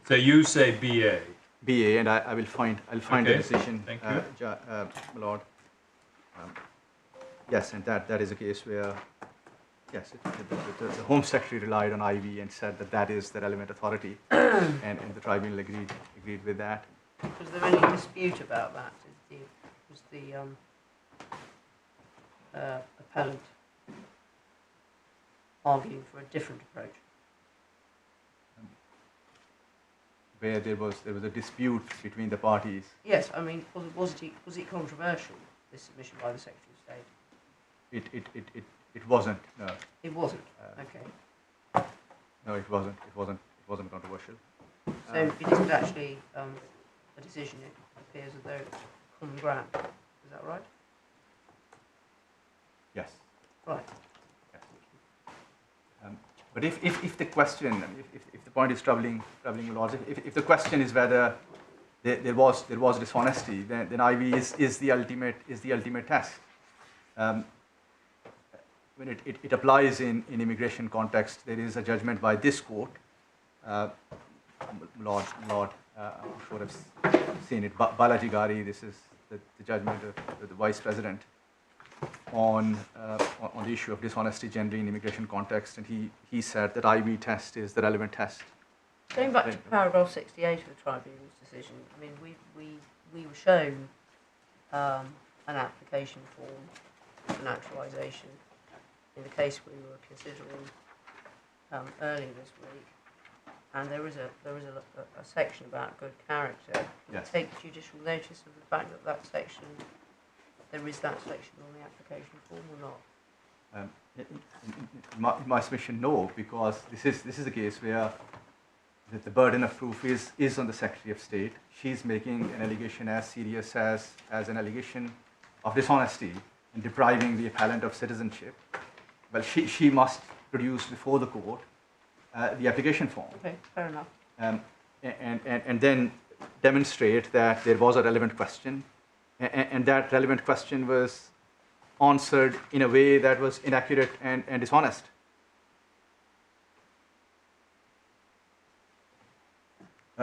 So you say BA. BA, and I'll find Okay, the decision, thank you. my Lord. Yes, and that is a case where, yes, the Home Secretary relied on IV and said that that is the relevant authority, and the tribunal agreed with that. Was there any dispute about that? Was the appellant arguing for a different approach? Where there was a dispute between the parties. Yes, I mean, was it controversial, this submission by the Secretary of State? It wasn't. No, It wasn't. Okay. no, it wasn't controversial. So it isn't actually a decision. It appears as though it's common ground. Is that right? Yes. Right. Yes. But if the question, if the point is troubling laws, if the question is whether there was dishonesty, then IV is the ultimate test. When it applies in immigration context, there is a judgment by this court, Lord, I'm sure I've seen it, Balaji Gari, this is the judgment of the Vice President on the issue of dishonesty generally in immigration context, and he said that IV test is the relevant test. Going back to paragraph 68 of the Tribunal's decision, I mean, we were shown an application form for naturalisation in the case we were considering earlier this week, and there is a section about good character. Can Yes. you take judicial notice of the fact that there is that section on the application form or not? In my submission, no, because this is a case where the burden of proof is on the Secretary of State. She's making an allegation as serious as an allegation of dishonesty and depriving the appellant of citizenship. Well, she must produce before the court the application form. Okay, fair enough. And then demonstrate that there was a relevant question, and that relevant question was answered in a way that was inaccurate and dishonest.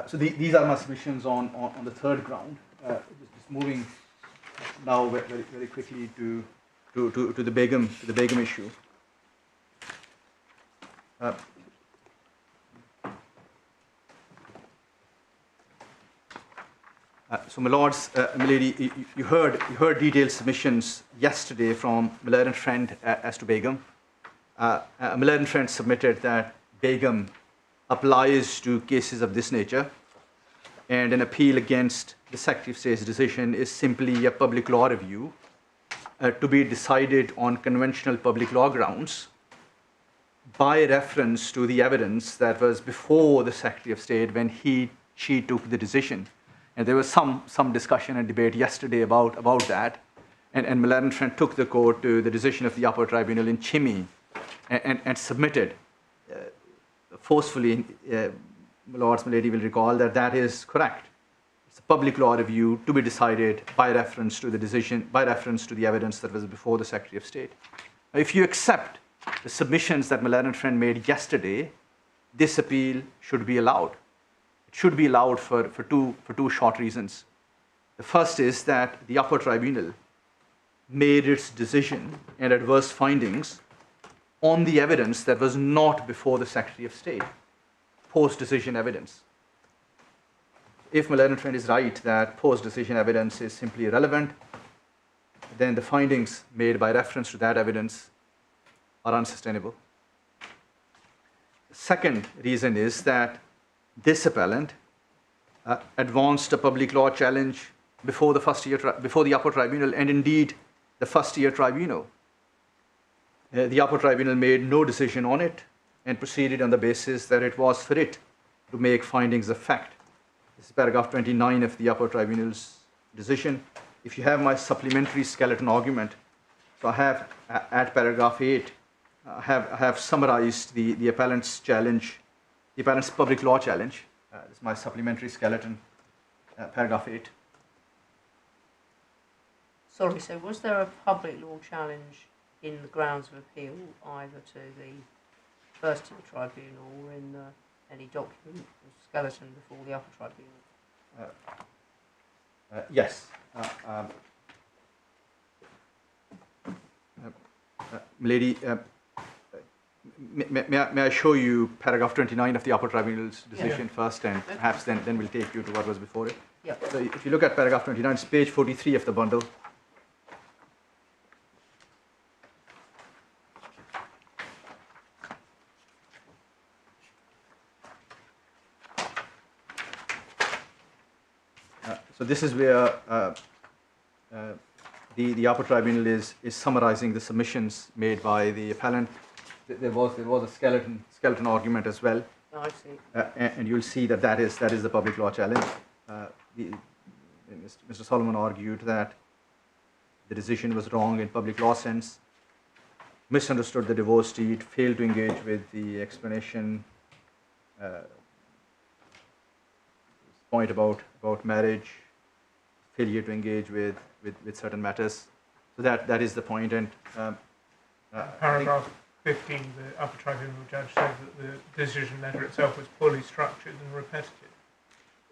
So these are my submissions on the third ground. Just moving now very quickly to the Begum issue. So, my lords, my lady, you heard detailed submissions yesterday from Miller and Friend as to Begum. Miller and Friend submitted that Begum applies to cases of this nature, and an appeal against the Secretary of State's decision is simply a public law review to be decided on conventional public law grounds by reference to the evidence that was before the Secretary of State when she took the decision. And there was some discussion and debate yesterday about that. And Miller and Friend took the court to the decision of the Upper Tribunal in Chimmy and submitted forcefully, my lords, my lady will recall that is correct. It's a public law review to be decided by reference to the decision, by reference to the evidence that was before the Secretary of State. Now, if you accept the submissions that Moylan and Friend made yesterday, this appeal should be allowed. It should be allowed for two short reasons. The first is that the Upper Tribunal made its decision and adverse findings on the evidence that was not before the Secretary of State, post-decision evidence. If Moylan and Friend is right that post-decision evidence is simply irrelevant, then the findings made by reference to that evidence are unsustainable. The second reason is that this appellant advanced a public law challenge before the Upper Tribunal, and indeed the First Tier Tribunal. The Upper Tribunal made no decision on it and proceeded on the basis that it was for it to make findings of fact. This is paragraph 29 of the Upper Tribunal's decision. If you have my supplementary skeleton argument, so I have at paragraph 8, I have summarized the appellant's challenge, the appellant's public law challenge. This is my supplementary skeleton, paragraph 8. Sorry, so was there a public law challenge in the grounds of appeal either to the First Tier Tribunal or in any document or skeleton before the Upper Tribunal? Yes. Lady, may I show you paragraph 29 of the Upper Tribunal's decision first, and perhaps then we'll take you to what was before it. Yeah. So if you look at paragraph 29, it's page 43 of the bundle. So this is where the Upper Tribunal is summarizing the submissions made by the appellant. There was a skeleton argument as well. Oh, I see. And you'll see that is the public law challenge. Mr. Solomon argued that the decision was wrong in public law sense, misunderstood the divorce deed, failed to engage with the explanation, point about marriage, failure to engage with certain matters. So that is the point. And paragraph 15, the Upper Tribunal judge said that the decision letter itself was poorly structured and repetitive,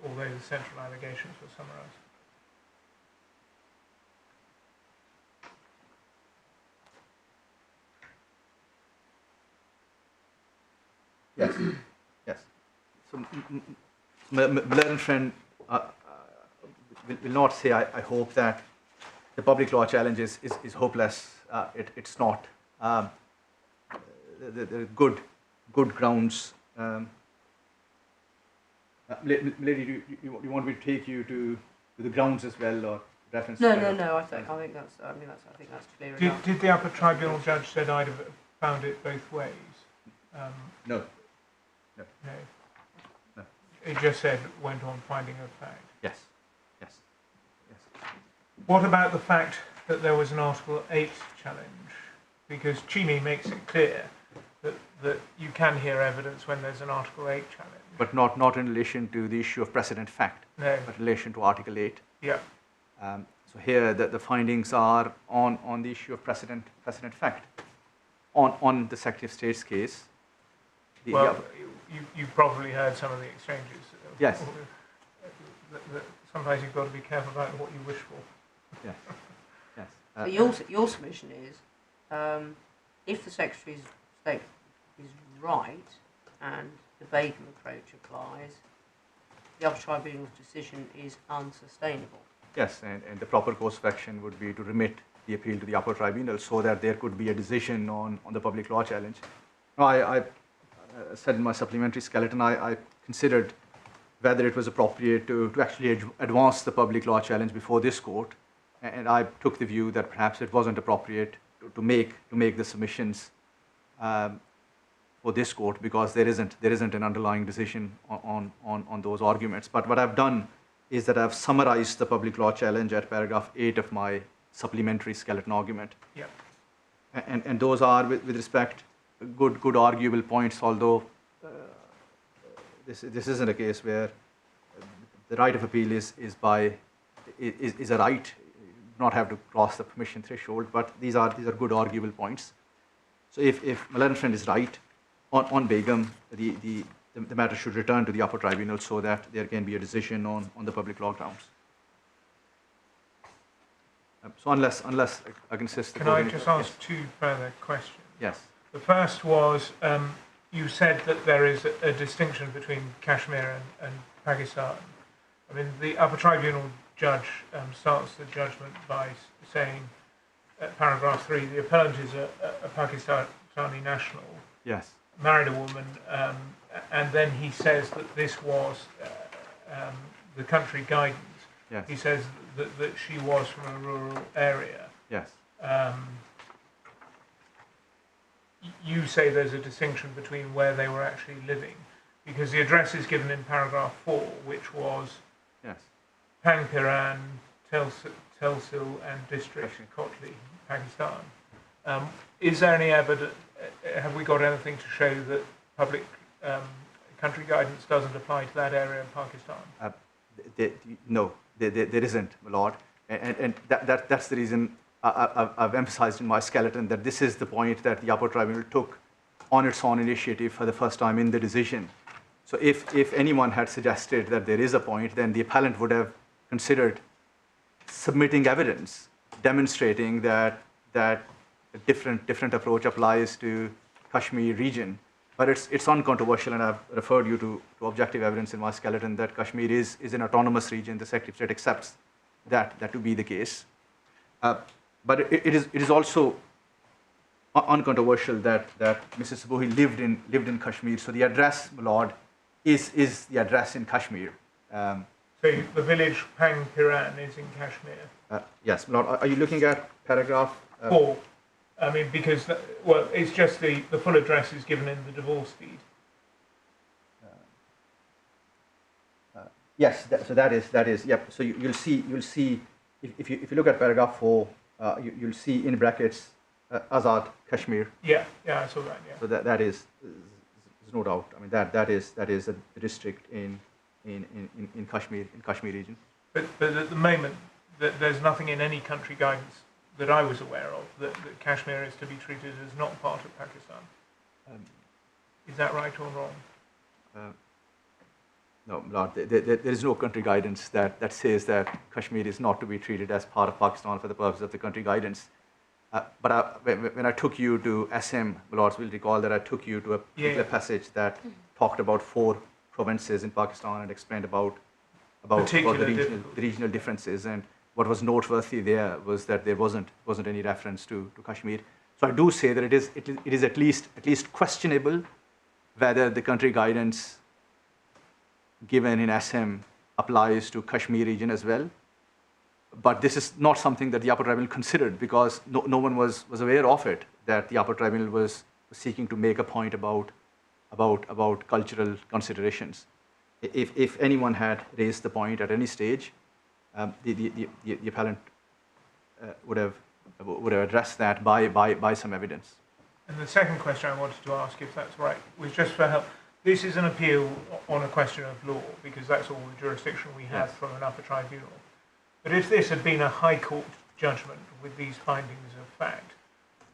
although the central allegations were summarised. Yes, yes. So my learned friend will not say, I hope that the public law challenge is hopeless. It's not. The good grounds. Lady, do you want me to take you to the grounds as well, or reference? No. I think that's clear enough. Did the Upper Tribunal judge said I'd have found it both ways? No. It just said went on finding of fact. Yes. What about the fact that there was an Article 8 challenge? Because Cheney makes it clear that you can hear evidence when there's an Article 8 challenge. But not in relation to the issue of precedent fact, No. but in relation to Article 8. Yeah. So here the findings are on the issue of precedent fact. On the Secretary of State's case. You probably heard some of the exchanges. Yes. Sometimes you've got to be careful about what you wish for. Yes. So your submission is, if the Secretary of State is right and the Begum approach applies, the Upper Tribunal's decision is unsustainable. Yes, and the proper course of action would be to remit the appeal to the Upper Tribunal so that there could be a decision on the public law challenge. Now, I said in my supplementary skeleton, I considered whether it was appropriate to actually advance the public law challenge before this court, and I took the view that perhaps it wasn't appropriate to make the submissions for this court because there isn't an underlying decision on those arguments. But what I've done is that I've summarized the public law challenge at paragraph 8 of my supplementary skeleton argument. Yeah. And those are, with respect, good arguable points, although this isn't a case where the right of appeal is a right, not have to cross the permission threshold, but these are good arguable points. So if my learned friend is right on Begum, the matter should return to the Upper Tribunal so that there can be a decision on the public law grounds. So unless I can insist. Can I just ask two further questions? Yes. The first was, you said that there is a distinction between Kashmir and Pakistan. I mean, the Upper Tribunal judge starts the judgment by saying, at paragraph 3, the appellant is a Pakistani national, Yes. married a woman, and then he says that this was the country guidance. Yes. He says that she was from a rural area. Yes. You say there's a distinction between where they were actually living, because the address is given in paragraph 4, which was Yes. Pangpiran, Tehsil and district, Kotli, Pakistan. Is there any evidence, have we got anything to show that public country guidance doesn't apply to that area in Pakistan? No, there isn't, my lord. And that's the reason I've emphasized in my skeleton that this is the point that the Upper Tribunal took on its own initiative for the first time in the decision. So if anyone had suggested that there is a point, then the appellant would have considered submitting evidence demonstrating that a different approach applies to Kashmir region. But it's uncontroversial, and I've referred you to objective evidence in my skeleton that Kashmir is an autonomous region. The Secretary of State accepts that to be the case. But it is also uncontroversial that Mrs. Sabuhi lived in Kashmir. So the address, my lord, is the address in Kashmir. So the village Pang Piran is in Kashmir? Yes, my lord. Are you looking at paragraph 4? I mean, because, it's just the full address is given in the divorce deed. Yes, so that is, yep. So you'll see, if you look at paragraph 4, you'll see in brackets, Azad, Kashmir. Yeah, I saw that, yeah. So that is, there's no doubt. I mean, that is a district in Kashmir region. But at the moment, there's nothing in any country guidance that I was aware of that Kashmir is to be treated as not part of Pakistan. Is that right or wrong? No, Lord, there is no country guidance that says that Kashmir is not to be treated as part of Pakistan for the purpose of the country guidance. But when I took you to SM, Lords will recall that I took you to a particular passage that talked about 4 provinces in Pakistan and explained about the regional differences. And what was noteworthy there was that there wasn't any reference to Kashmir. So I do say that it is at least questionable whether the country guidance given in SM applies to Kashmir region as well. But this is not something that the Upper Tribunal considered because no one was aware of it, that the Upper Tribunal was seeking to make a point about cultural considerations. If anyone had raised the point at any stage, the appellant would have addressed that by some evidence. And the second question I wanted to ask, if that's right, was just for help. This is an appeal on a question of law, because that's all the jurisdiction we have from an upper tribunal. But if this had been a High Court judgment with these findings of fact,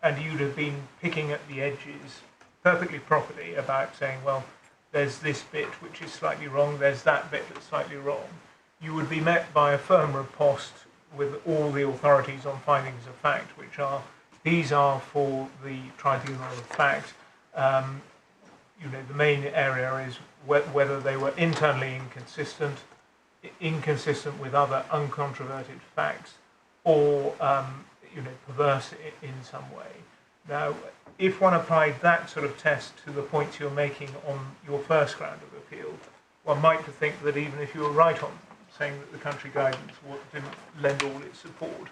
and you'd have been picking at the edges perfectly properly about saying, well, there's this bit which is slightly wrong, there's that bit that's slightly wrong, you would be met by a firm riposte with all the authorities on findings of fact, which are, these are for the tribunal of fact. The main area is whether they were internally inconsistent with other uncontroverted facts, or perverse in some way. Now, if one applied that sort of test to the points you're making on your first ground of appeal, one might think that even if you were right on saying that the country guidance didn't lend all its support,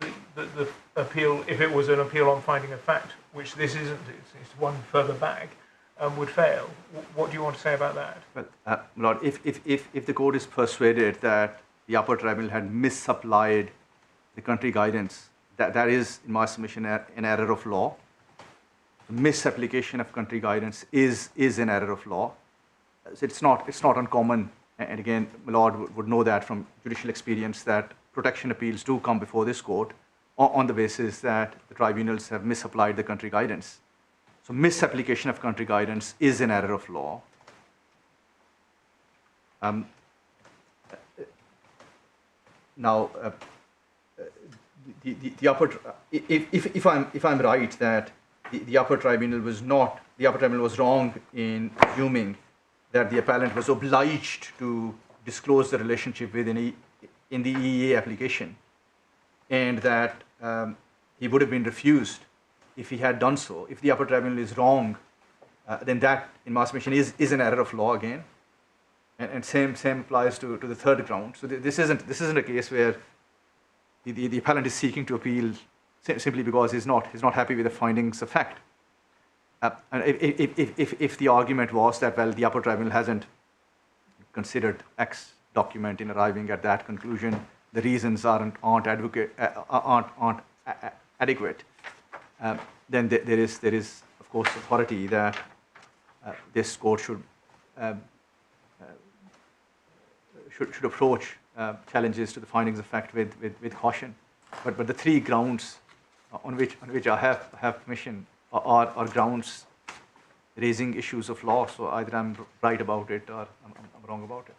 that the appeal, if it was an appeal on finding a fact, which this isn't, it's one further back, would fail. What do you want to say about that? Well, Lord, if the court is persuaded that the Upper Tribunal had misapplied the country guidance, that is, in my submission, an error of law. The misapplication of country guidance is an error of law. So it's not uncommon, and again, my Lord would know that from judicial experience, that protection appeals do come before this court on the basis that the tribunals have misapplied the country guidance. So misapplication of country guidance is an error of law. Now, the upper, if I'm right that the Upper Tribunal was wrong in assuming that the appellant was obliged to disclose the relationship in the EEA application, and that he would have been refused if he had done so. If the Upper Tribunal is wrong, then that, in my submission, is an error of law again, and same applies to the third ground. So this isn't a case where the appellant is seeking to appeal simply because he's not happy with the findings of fact. And if the argument was that, well, the Upper Tribunal hasn't considered X document in arriving at that conclusion, the reasons aren't adequate, then there is of course authority that this court should should approach challenges to the findings of fact with caution. But the three grounds on which I have permission are grounds raising issues of law. So either I'm right about it or I'm wrong about it.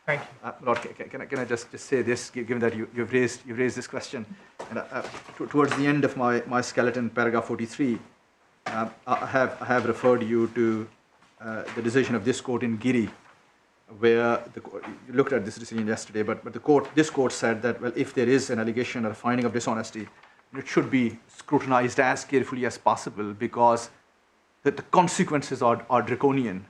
Thank you. Lord, can I just say this, given that you've raised this question, and towards the end of my skeleton, paragraph 43, I have referred you to the decision of this court in Giri, where you looked at this decision yesterday, but this court said that, well, if there is an allegation or a finding of dishonesty, it should be scrutinized as carefully as possible, because the consequences are draconian.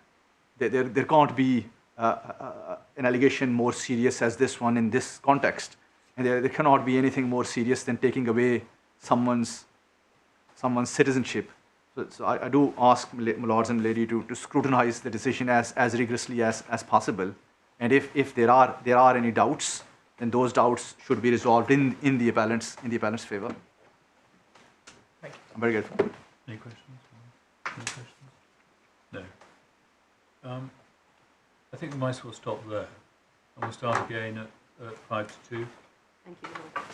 There can't be an allegation more serious as this one in this context, and there cannot be anything more serious than taking away someone's citizenship. So I do ask my lords and lady to scrutinize the decision as rigorously as possible, and if there are any doubts, then those doubts should be resolved in the appellant's favour. Thank you. I'm very grateful. Any questions? Any questions? No. I think we might as well stop there, and we'll start again at 5 to 2. Thank you, Lord.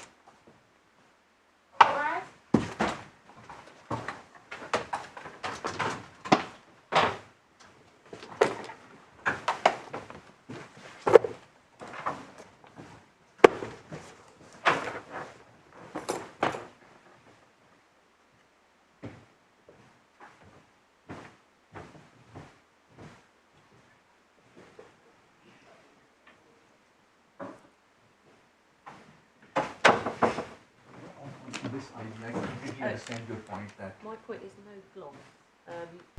I completely understand your point that My point is no gloss.